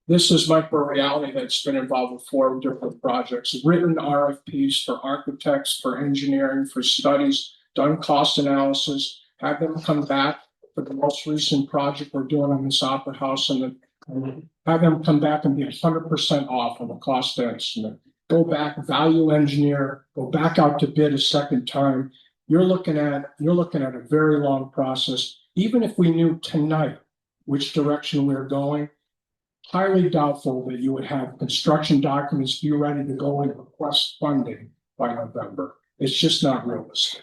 This is Mike Burr reality that's been involved with 4 different projects, written RFPs for architects, for engineering, for studies, done cost analysis, have them come back for the most recent project we're doing on this Opera House, and have them come back and be 100% off on the cost estimate. Go back, value engineer, go back out to bid a second time. You're looking at a very long process. Even if we knew tonight which direction we're going, highly doubtful that you would have construction documents be ready to go and request funding by November. It's just not realistic.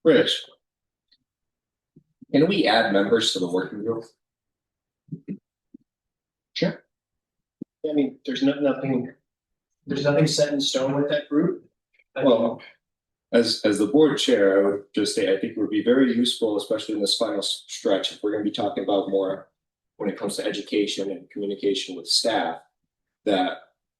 Rich. Can we add members to the working group? Sure. I mean, there's nothing set in stone with that group. Well, as the board chair, I would just say, I think it would be very useful, especially in this final stretch, if we're gonna be talking about more when it comes to education and communication with staff, that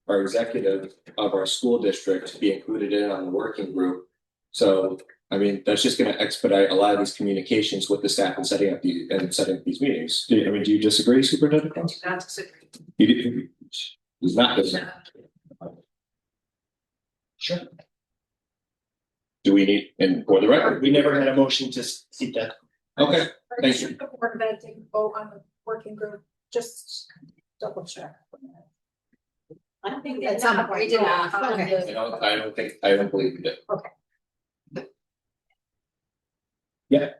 our executive of our school district be included in on the working group. So, I mean, that's just gonna expedite a lot of these communications with the staff and setting up these meetings. Do you disagree, Superintendent Cross? Not disagree. He's not disagree. Sure. Do we need, and for the record, We never had a motion to seat that. okay, thank you. The board of ed take a vote on the working group, just double check. I don't think At some point. We did not. Okay. I don't believe we did.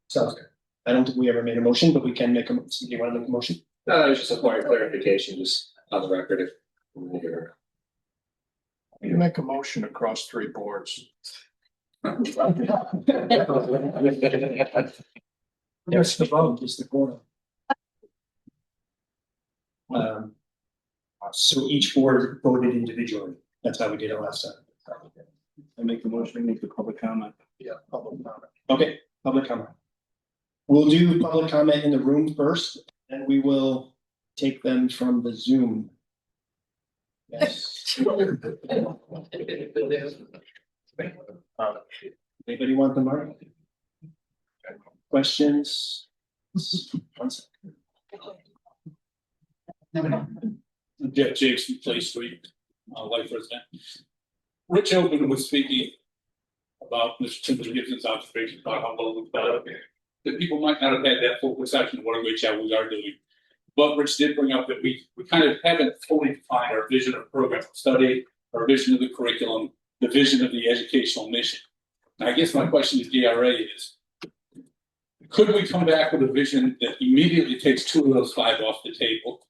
Sounds good. I don't think we ever made a motion, but we can make do you want to make a motion? No, it was just a point of clarification, just on the record if we're. You make a motion across 3 boards. That's the vote. Is the quorum. So each board voted individually. That's how we did it last time. I make the motion, we make the public comment. Yeah, public comment. Okay, public comment. We'll do public comment in the room first, and we will take them from the Zoom. Yes. Anybody want them, Mark? Questions? One second. Jeff Jakes from Play Street, Life Resident. Rich Open was speaking about Mr. Timothy Gibson's observations about how well we've done. That people might not have had that full perception of what a great job we are doing. But Rich did bring up that we kind of haven't fully defined our vision of program of study, our vision of the curriculum, the vision of the educational mission. And I guess my question to DRA is, could we come back with a vision that immediately takes 2 of those 5 off the table?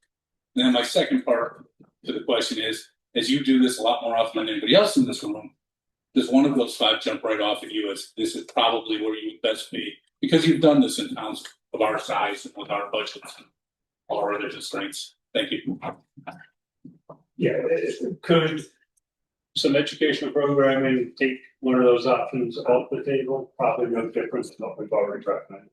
And then my second part to the question is, as you do this a lot more often than anybody else in this room, does one of those 5 jump right off at you as this is probably where you would best be? Because you've done this in towns of our size and with our budgets and all our other constraints. Thank you. Yeah, could some educational programming take one of those options off the table? Probably no difference than what we've already recommended.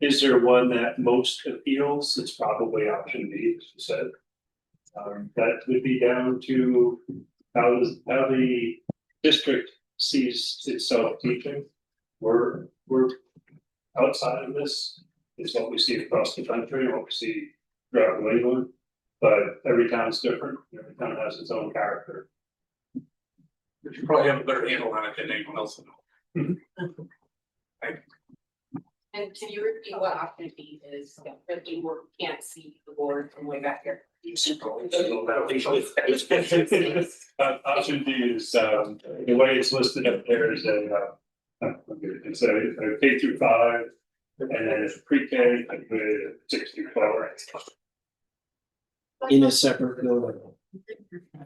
Is there one that most appeals? It's probably option B, as you said. That would be down to how the district sees itself teaching. We're outside of this. Is what we see across the country, what we see throughout New England. But every town's different. Every town has its own character. But you probably have a better handle on it than anyone else will know. And can you repeat what option B is, that we can't see the board from way back here? Option D is the way it's listed up there is it's a K through 5, and then it's pre-K with 6 through 12. In a separate building.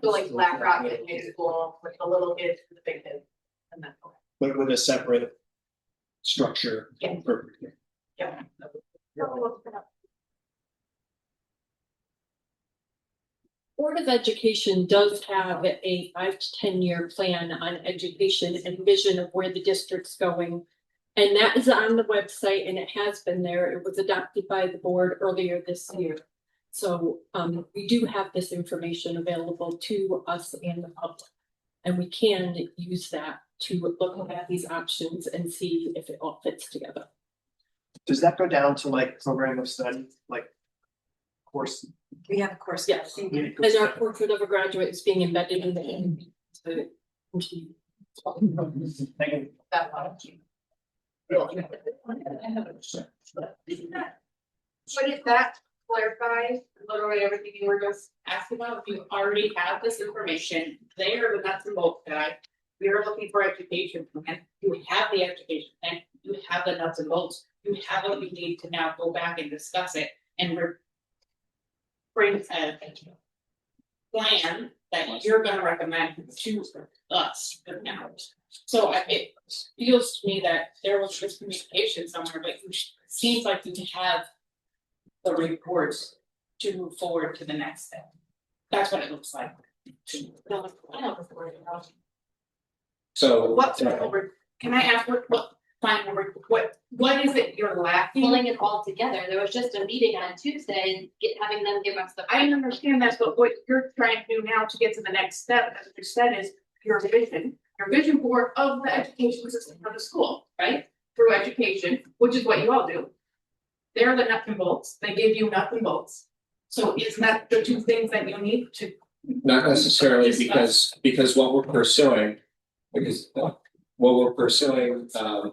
So like Black Rock in high school with the little kids and the big kids. And then, But with a separate structure. Yeah. Perfect. yeah. Board of Education does have a 5 to 10 year plan on education and vision of where the district's going. And that is on the website and it has been there. It was adopted by the board earlier this year. So we do have this information available to us and the public. And we can use that to look at these options and see if it all fits together. Does that go down to like program of study, like course? We have a course. Yes, and our portrait of a graduate is being embedded in the Thank you. But if that clarifies literally everything you were just asking about, if you already have this information, they are the nuts and bolts guy. We are looking for education plan. You have the education plan, you have the nuts and bolts, you have what you need to now go back and discuss it and bring a plan that you're gonna recommend to us now. So it feels to me that there was miscommunication somewhere, but it seems like you have the reports to move forward to the next step. That's what it looks like. So. What's over, can I ask what final, what is it you're lacking? Pulling it all together, there was just a meeting on Tuesday and having them give us the. I understand that, but what you're trying to do now to get to the next step, as you said, is your vision board of the education system for the school, right? Through education, which is what you all do. They're the nuts and bolts, they give you nuts and bolts. So isn't that the two things that you need to? Not necessarily, because what we're pursuing,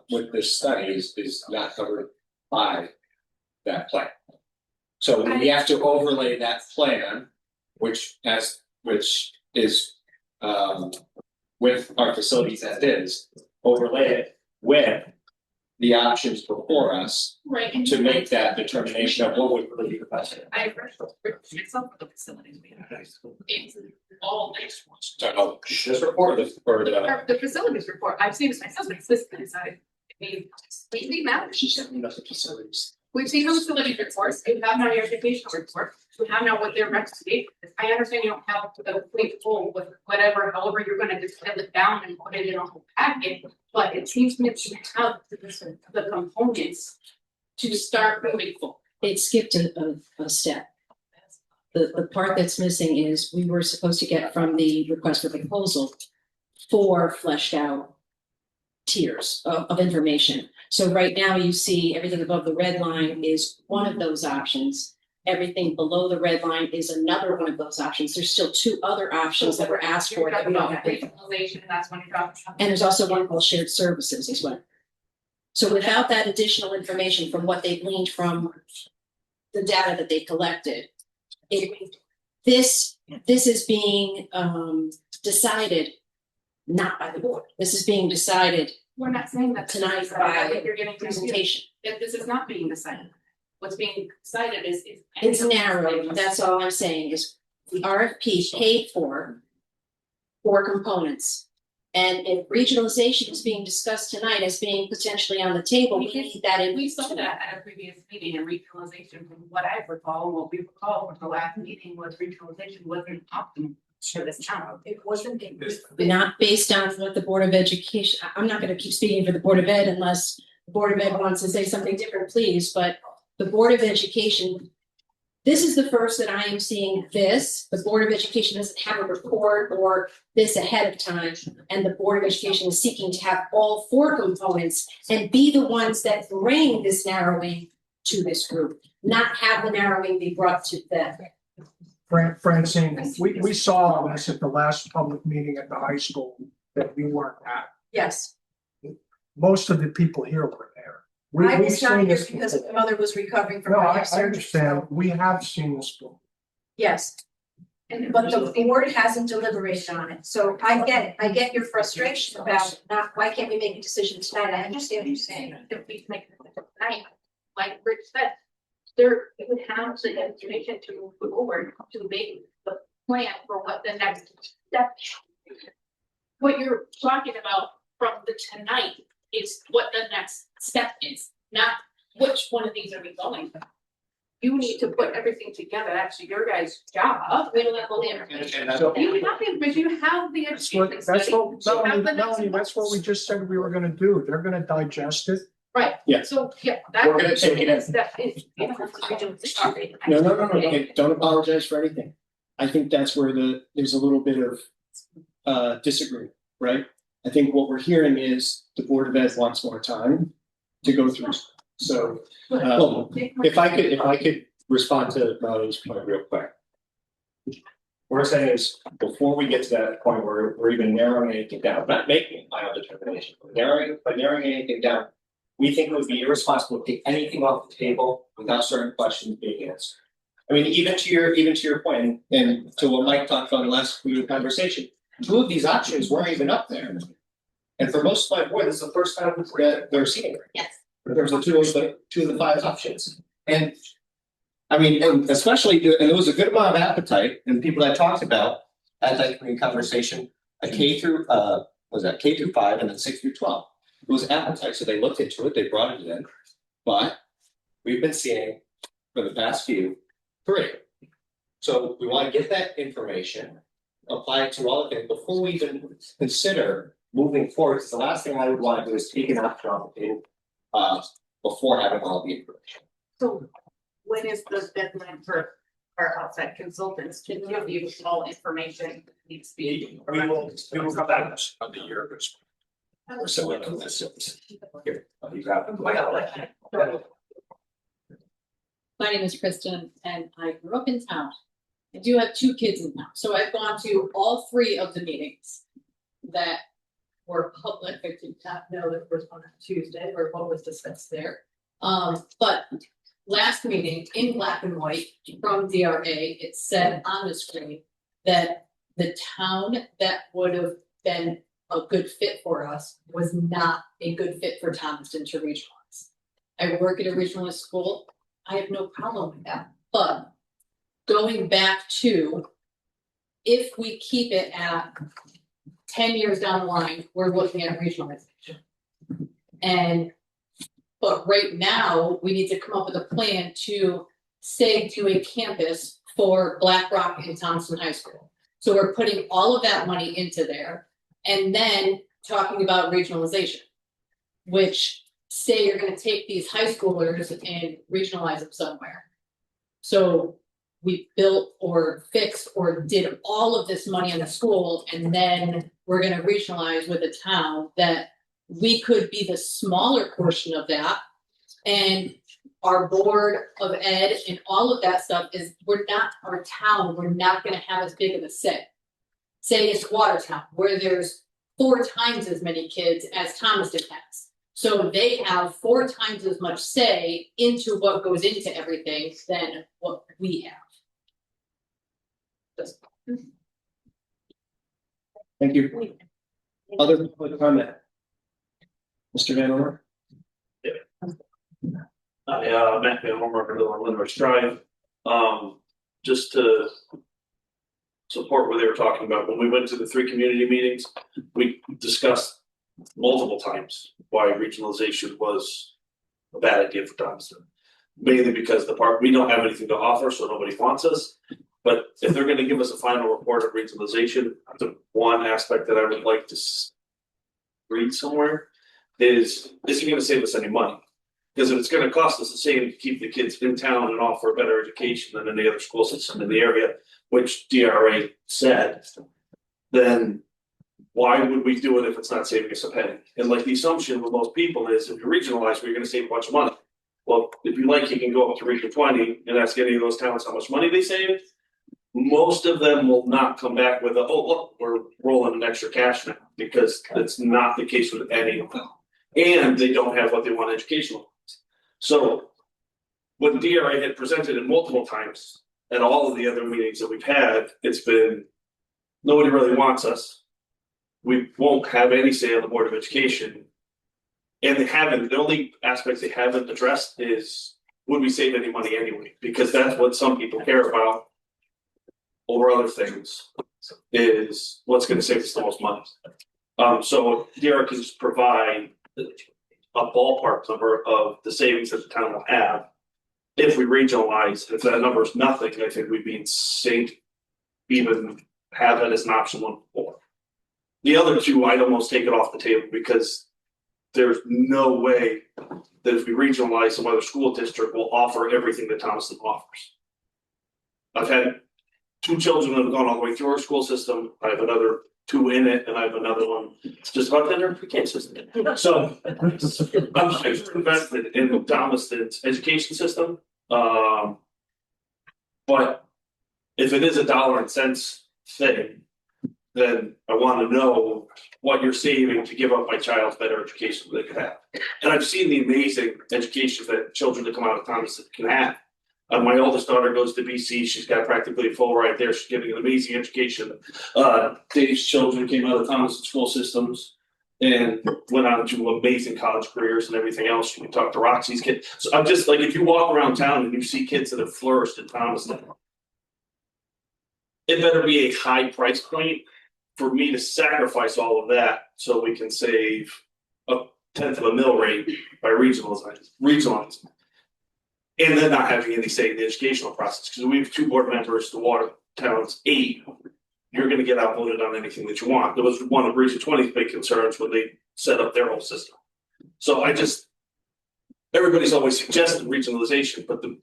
with this study is not covered by that plan. So we have to overlay that plan, which is with our facilities as is, overlay it with the options before us Right. And to make that determination of what would really be the best. I agree with myself for the facilities we have. It's all next one. So, this report or The facilities report, I've seen this myself, it's this inside. I mean, we matters. She sent me nothing facilities. We've seen the facilities reports, you have now your educational report, you have now what their recommendation is. I understand you don't have the complete full with whatever, however you're gonna distill it down and put it in a whole packet. But it seems to me that you have the components to start moving forward. It skipped a step. The part that's missing is we were supposed to get from the request for proposal 4 fleshed out tiers of information. So right now you see everything above the red line is one of those options. Everything below the red line is another one of those options. There's still 2 other options that were asked for that we don't have. Regionalization, that's when you're talking. And there's also one called shared services as well. So without that additional information from what they gleaned from the data that they collected, this is being decided not by the board. This is being decided We're not saying that tonight I think by you're getting presentation. that this is not being decided. What's being decided is. It's narrow, that's all I'm saying is the RFP paid for 4 components. And if regionalization is being discussed tonight as being potentially on the table, we need that in. We saw that at a previous meeting and regionalization, from what I recall, what we recall from the last meeting was regionalization wasn't optimal for this town. It wasn't. Not based on what the Board of Education, I'm not gonna keep speaking for the Board of Ed unless the Board of Ed wants to say something different, please, but the Board of Education, this is the first that I am seeing this. The Board of Education doesn't have a report or this ahead of time. And the Board of Education is seeking to have all 4 components and be the ones that bring this narrowing to this group, not have the narrowing be brought to them. Francine, we saw this at the last public meeting at the high school that you weren't at. Yes, Most of the people here were there. I We've was not seen here this because before. my mother was recovering from No, I cardiac surgery. understand. We have seen this before. Yes, but the board hasn't deliberated on it, so I get your frustration about not, why can't we make a decision tonight? I understand what you're saying. If we make it tonight, like Rich said, there would have the information to move forward to make the plan for what the next step. What you're talking about from the tonight is what the next step is, not which one of these are we going. You need to put everything together, that's your guys' job. We don't have all the information. You have the, but you have the. That's what, that's what we just said we were gonna do. They're gonna digest it. Right. Yeah. So, yeah, We're gonna that's take it in. step is. No, don't apologize for anything. I think that's where there's a little bit of disagreement, right? I think what we're hearing is the Board of Ed wants more time to go through. So if I could respond to Melanie's point real quick. What we're saying is, before we get to that point where we're even narrowing anything down, not making a final determination, but narrowing anything down, we think it would be irresponsible to take anything off the table without certain questions being answered. I mean, even to your point, and to what Mike talked about in the last conversation, 2 of these options weren't even up there. And for most of my board, this is the first time that they're seeing it. Yes. In terms of 2 of the 5 options. And I mean, and especially, and there was a good amount of appetite and people that talked about at that community conversation, a K through, was that K through 5 and then 6 through 12. It was appetite, so they looked into it, they brought it in, but we've been seeing for the past few, 3. So we want to get that information, apply it to all of it before we even consider moving forward, because the last thing I would want to do is take an option off the table, before having all the information. So when is the deadline for our outside consultants to give you all information that needs to be? We will come back on the year. So what can this here? You grab it. My name is Kristen and I grew up in town. I do have 2 kids in town, so I've gone to all 3 of the meetings that were public. I did not know there was one on Tuesday or what was discussed there. But last meeting in black and white from DRA, it said on the screen that the town that would have been a good fit for us was not a good fit for Thomaston to regionalize. I work at a regionalist school. I have no problem with that. But going back to, if we keep it at 10 years down the line, we're looking at regionalization. But right now, we need to come up with a plan to say to a campus for Black Rock and Thompson High School. So we're putting all of that money into there and then talking about regionalization, which say you're going to take these high schoolers and regionalize them somewhere. So we built or fixed or did all of this money in the school, and then we're going to regionalize with a town that we could be the smaller portion of that. And our board of ed and all of that stuff is, we're not our town, we're not going to have as big of a say. Say it's Watertown, where there's 4 times as many kids as Thomaston has. So they have 4 times as much say into what goes into everything than what we have. Thank you. Other public comment? Mr. Van Ormer? Matt Van Ormer, on Lindworth Drive. Just to support what they were talking about, when we went to the 3 community meetings, we discussed multiple times why regionalization was a bad idea for Thompson. Mainly because we don't have anything to offer, so nobody wants us. But if they're going to give us a final report of regionalization, the one aspect that I would like to read somewhere is it going to save us any money? Because if it's going to cost us the same to keep the kids in town and offer a better education than any other school system in the area, which DRA said, then why would we do it if it's not saving us a penny? And like the assumption with most people is if you regionalize, we're going to save a bunch of money. Well, if you like, you can go up to Region 20 and ask any of those towns how much money they saved. Most of them will not come back with oh, look, we're rolling an extra cash now, because that's not the case with any of them. And they don't have what they want educational. So what DRA had presented it multiple times at all of the other meetings that we've had, it's been, nobody really wants us. We won't have any say on the Board of Education. And the only aspects they haven't addressed is, would we save any money anyway? Because that's what some people care about over other things, is what's going to save us the most money. So DRA can just provide a ballpark number of the savings that the town will have if we regionalize. If that number is nothing, I think we'd be insane to even have that as an option one before. The other 2, I'd almost take it off the table, because there's no way that if we regionalize, some other school district will offer everything that Thomaston offers. I've had 2 children that have gone all the way through our school system. I have another 2 in it, and I have another one. It's just about dinner pre-K system. So I'm invested in Thomaston's education system. But if it is a dollar and cents thing, then I want to know what you're saving to give up my child's better education they could have. And I've seen the amazing education that children that come out of Thomaston can have. My oldest daughter goes to BC. She's got practically a full ride there. She's getting an amazing education. Dave's children came out of Thomaston school systems and went on to amazing college careers and everything else. You can talk to Roxy's kids. So I'm just like, if you walk around town and you see kids that have flourished in Thomaston, it better be a high price point for me to sacrifice all of that so we can save a tenth of a mill rate by regionalizing. And then not having any say in the educational process, because we have 2 board members to Watertown's 8. You're gonna get outvoted on anything that you want. There was one of Region 20's big concerns when they set up their whole system. So everybody's always suggested regionalization, but the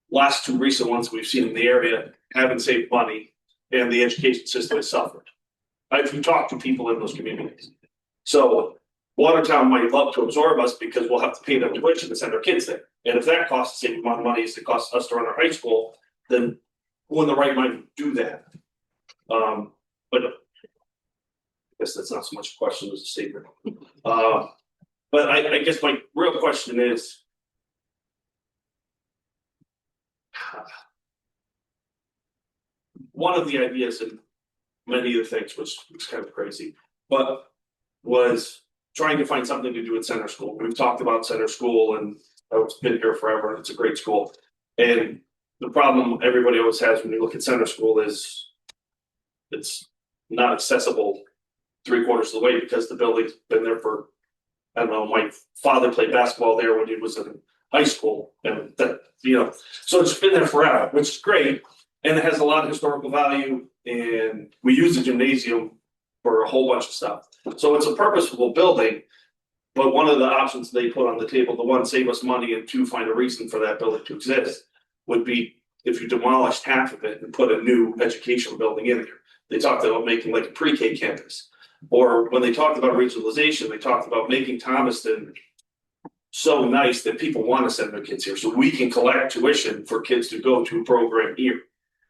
last 2 recent ones we've seen in the area haven't saved money and the education system has suffered. I've talked to people in those communities. So Watertown might love to absorb us because we'll have to pay them tuition to send our kids there. And if that costs the same amount of money as it costs us to run our high school, then who in the right mind would do that? But I guess that's not so much a question as a statement. But I guess my real question is, one of the ideas and many of the things was kind of crazy, but was trying to find something to do with center school. We've talked about center school and it's been here forever and it's a great school. And the problem everybody always has when you look at center school is it's not accessible 3/4 of the way because the building's been there for, I don't know, my father played basketball there when he was in high school and that, so it's been there forever, which is great. And it has a lot of historical value and we use the gymnasium for a whole bunch of stuff. So it's a purposeful building, but one of the options they put on the table, the one, save us money, and 2, find a reason for that building to exist, would be if you demolished half of it and put a new educational building in there. They talked about making like a pre-K campus. Or when they talked about regionalization, they talked about making Thomaston so nice that people want to send their kids here. So we can collect tuition for kids to go to a program here.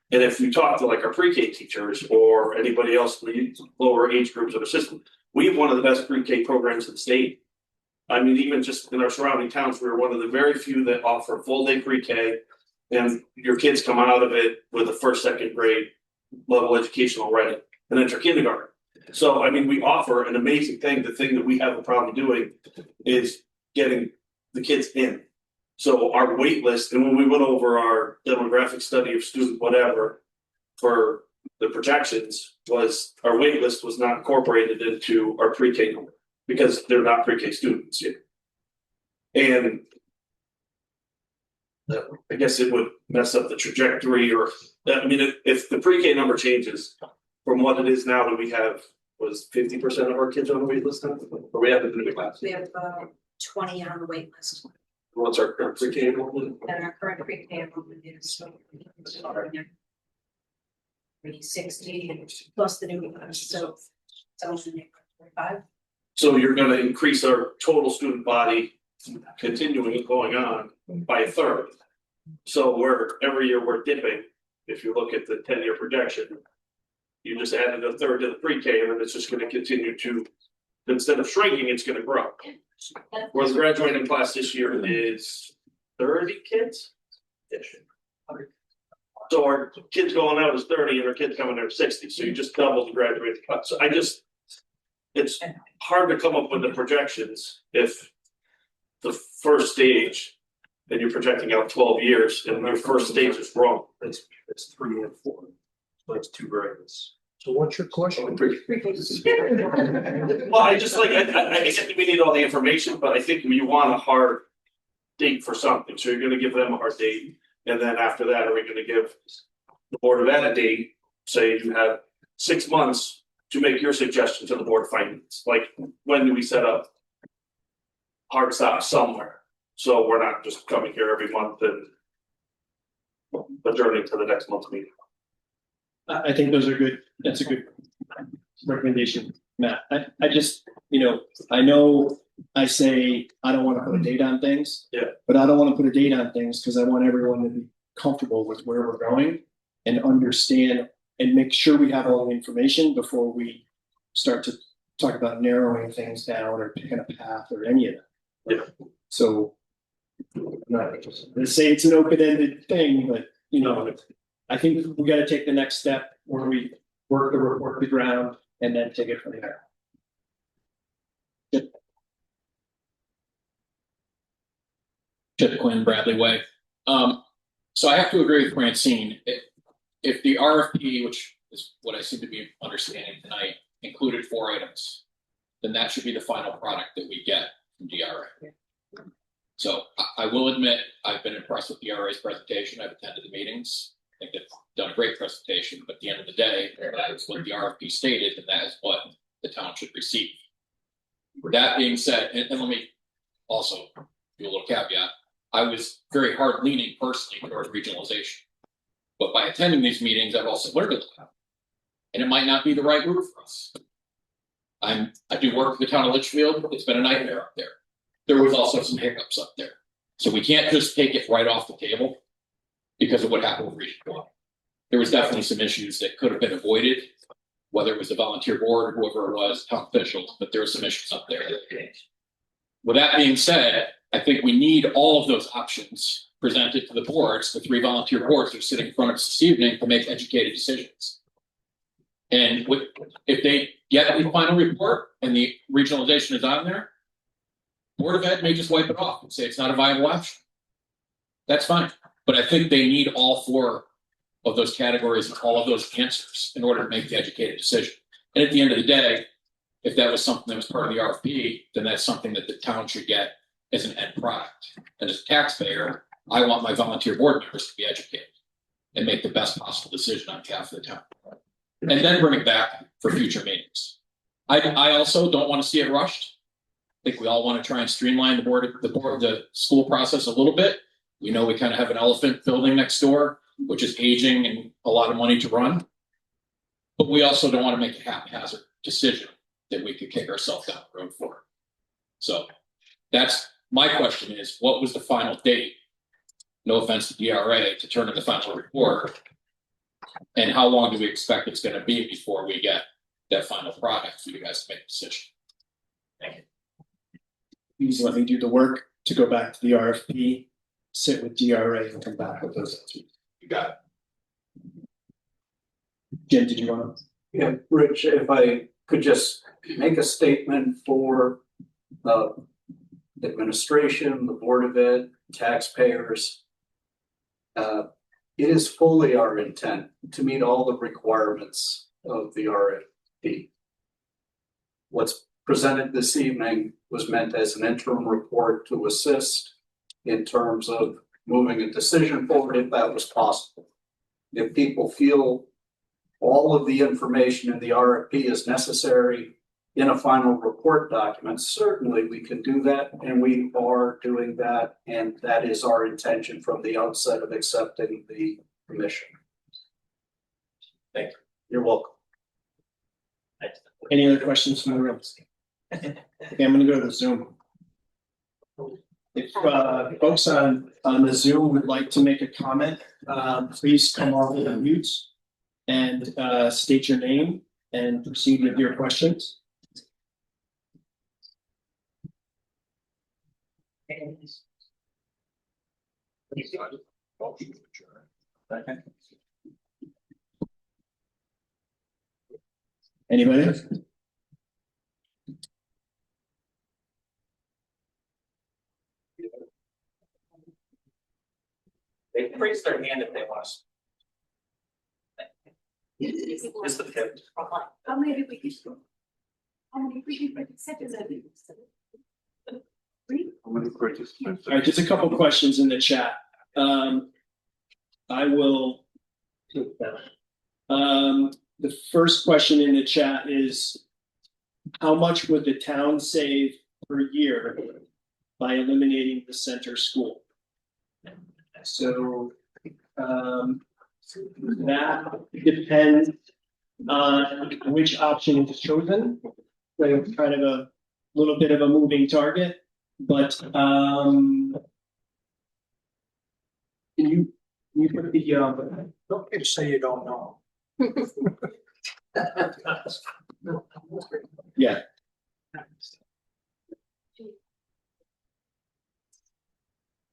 And if we talk to like our pre-K teachers or anybody else in the lower age groups of the system, we have one of the best pre-K programs in the state. I mean, even just in our surrounding towns, we're one of the very few that offer full day pre-K, and your kids come out of it with a 1st, 2nd grade level education already, and enter kindergarten. So, I mean, we offer an amazing thing. The thing that we have a problem doing is getting the kids in. So our wait list, and when we went over our demographic study of student whatever for the projections, was our wait list was not incorporated into our pre-K number because they're not pre-K students yet. And I guess it would mess up the trajectory, or I mean, if the pre-K number changes from what it is now, that we have was 50% of our kids on the wait list now, or we have the new class. We have 20 on the wait list. What's our current pre-K enrollment? And our current pre-K enrollment is 60 plus the new class, so 25. So you're gonna increase our total student body continuing going on by 1/3. So every year we're dipping, if you look at the 10-year projection, you just added 1/3 to the pre-K and then it's just gonna continue to, instead of shrinking, it's gonna grow. Where the graduating class this year is 30 kids. So our kids going out is 30 and our kids coming there 60, so you just double the graduating class. So it's hard to come up with the projections if the first stage and you're projecting out 12 years and your first stage is wrong. It's 3 and 4, so it's 2 grades. So what's your question? Well, I just like, I get that we need all the information, but I think you want a hard date for something, so you're gonna give them a hard date. And then after that, are we gonna give the Board of Ed a date? Say you have 6 months to make your suggestion to the Board of Finance. Like, when do we set up hard stops somewhere? So we're not just coming here every month and adjourning to the next month's meeting. I think that's a good recommendation, Matt. I just, I know I say I don't want to put a date on things. Yeah. But I don't want to put a date on things because I want everyone to be comfortable with where we're going and understand and make sure we have all the information before we start to talk about narrowing things down or picking a path or any of that. Yeah. So I'm not gonna say it's an open-ended thing, but I think we got to take the next step where we work the ground and then take it from there. Chip Quinn, Bradley Way. So I have to agree with Francine. If the RFP, which is what I seem to be understanding tonight, included 4 items, then that should be the final product that we get from DRA. So I will admit, I've been impressed with DRA's presentation. I've attended the meetings. I think they've done a great presentation, but at the end of the day, that is what the RFP stated, and that is what the town should receive. That being said, and let me also do a little caveat, I was very hard leaning personally towards regionalization. But by attending these meetings, I've also learned a lot. And it might not be the right route for us. I do work for the town of Litchfield. It's been a nightmare up there. There was also some hiccups up there. So we can't just take it right off the table because of what happened with Region 1. There was definitely some issues that could have been avoided, whether it was the volunteer board or whoever it was, town officials, but there were some issues up there. With that being said, I think we need all of those options presented to the boards. The 3 volunteer boards are sitting in front of us this evening to make educated decisions. And if they get the final report and the regionalization is on there, Board of Ed may just wipe it off and say it's not a viable option. That's fine. But I think they need all 4 of those categories and all of those answers in order to make the educated decision. And at the end of the day, if that was something that was part of the RFP, then that's something that the town should get as an end product. And as a taxpayer, I want my volunteer board members to be educated and make the best possible decision on behalf of the town. And then bring it back for future meetings. I also don't want to see it rushed. I think we all want to try and streamline the school process a little bit. We know we kind of have an elephant building next door, which is aging and a lot of money to run. But we also don't want to make a haphazard decision that we could kick ourselves down the road for. So that's my question is, what was the final date? No offense to DRA, to turn in the final report. And how long do we expect it's going to be before we get that final product for you guys to make a decision? Thank you. Please let me do the work to go back to the RFP, sit with DRA and come back with those answers. You got it. Jim, did you want to? Yeah, Rich, if I could just make a statement for the administration, the Board of Ed, taxpayers. It is fully our intent to meet all the requirements of the RFP. What's presented this evening was meant as an interim report to assist in terms of moving a decision forward if that was possible. If people feel all of the information in the RFP is necessary in a final report document, certainly we can do that, and we are doing that, and that is our intention from the outset of accepting the commission. Thank you. You're welcome. Any other questions from the room? Okay, I'm going to go to the Zoom. If folks on the Zoom would like to make a comment, please come off of mute and state your name and proceed with your questions. Anybody? They can raise their hand if they want. Is the fifth. How many did we get? How many accepted that? All right, just a couple questions in the chat. I will take that. The first question in the chat is, how much would the town save per year by eliminating the center school? So that depends on which option is chosen. So it's kind of a little bit of a moving target, but can you put the Don't say you don't know. yeah.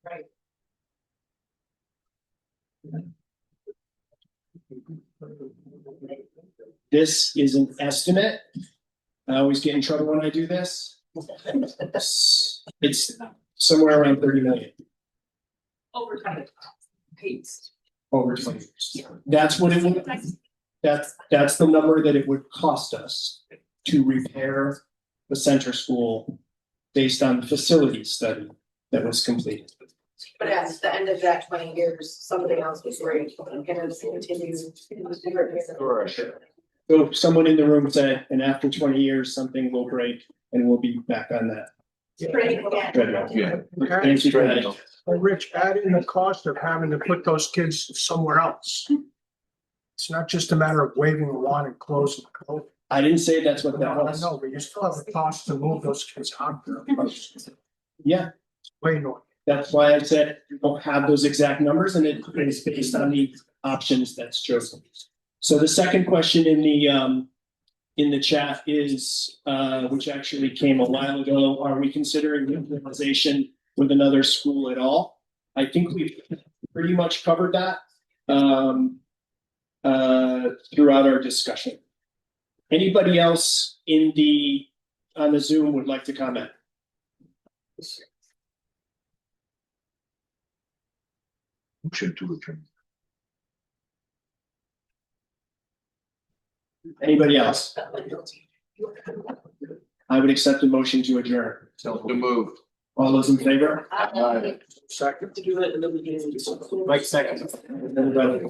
Right. This is an estimate. I always get in trouble when I do this. It's somewhere around 30 million. Over time. Pace. Over 20 years. That's what it would. that's the number that it would cost us to repair the center school based on the facility study that was completed. But at the end of that 20 years, something else was great, and it's continued. So someone in the room said, and after 20 years, something will break and we'll be back on that. Yeah. Thank you, Patty. Well, Rich, add in the cost of having to put those kids somewhere else. It's not just a matter of waving a wand and closing. I didn't say that's what that I was. know, but you still have a cost to move those kids out there. Yeah, Way more. that's why I said we don't have those exact numbers and it is based on the options that's chosen. So the second question in the chat is, which actually came a while ago, are we considering implementation with another school at all? I think we've pretty much covered that throughout our discussion. Anybody else on the Zoom would like to comment? Motion to adjourn. Anybody else? I would accept a motion to adjourn. So moved. All those in favor? Second. Mike second. Everybody.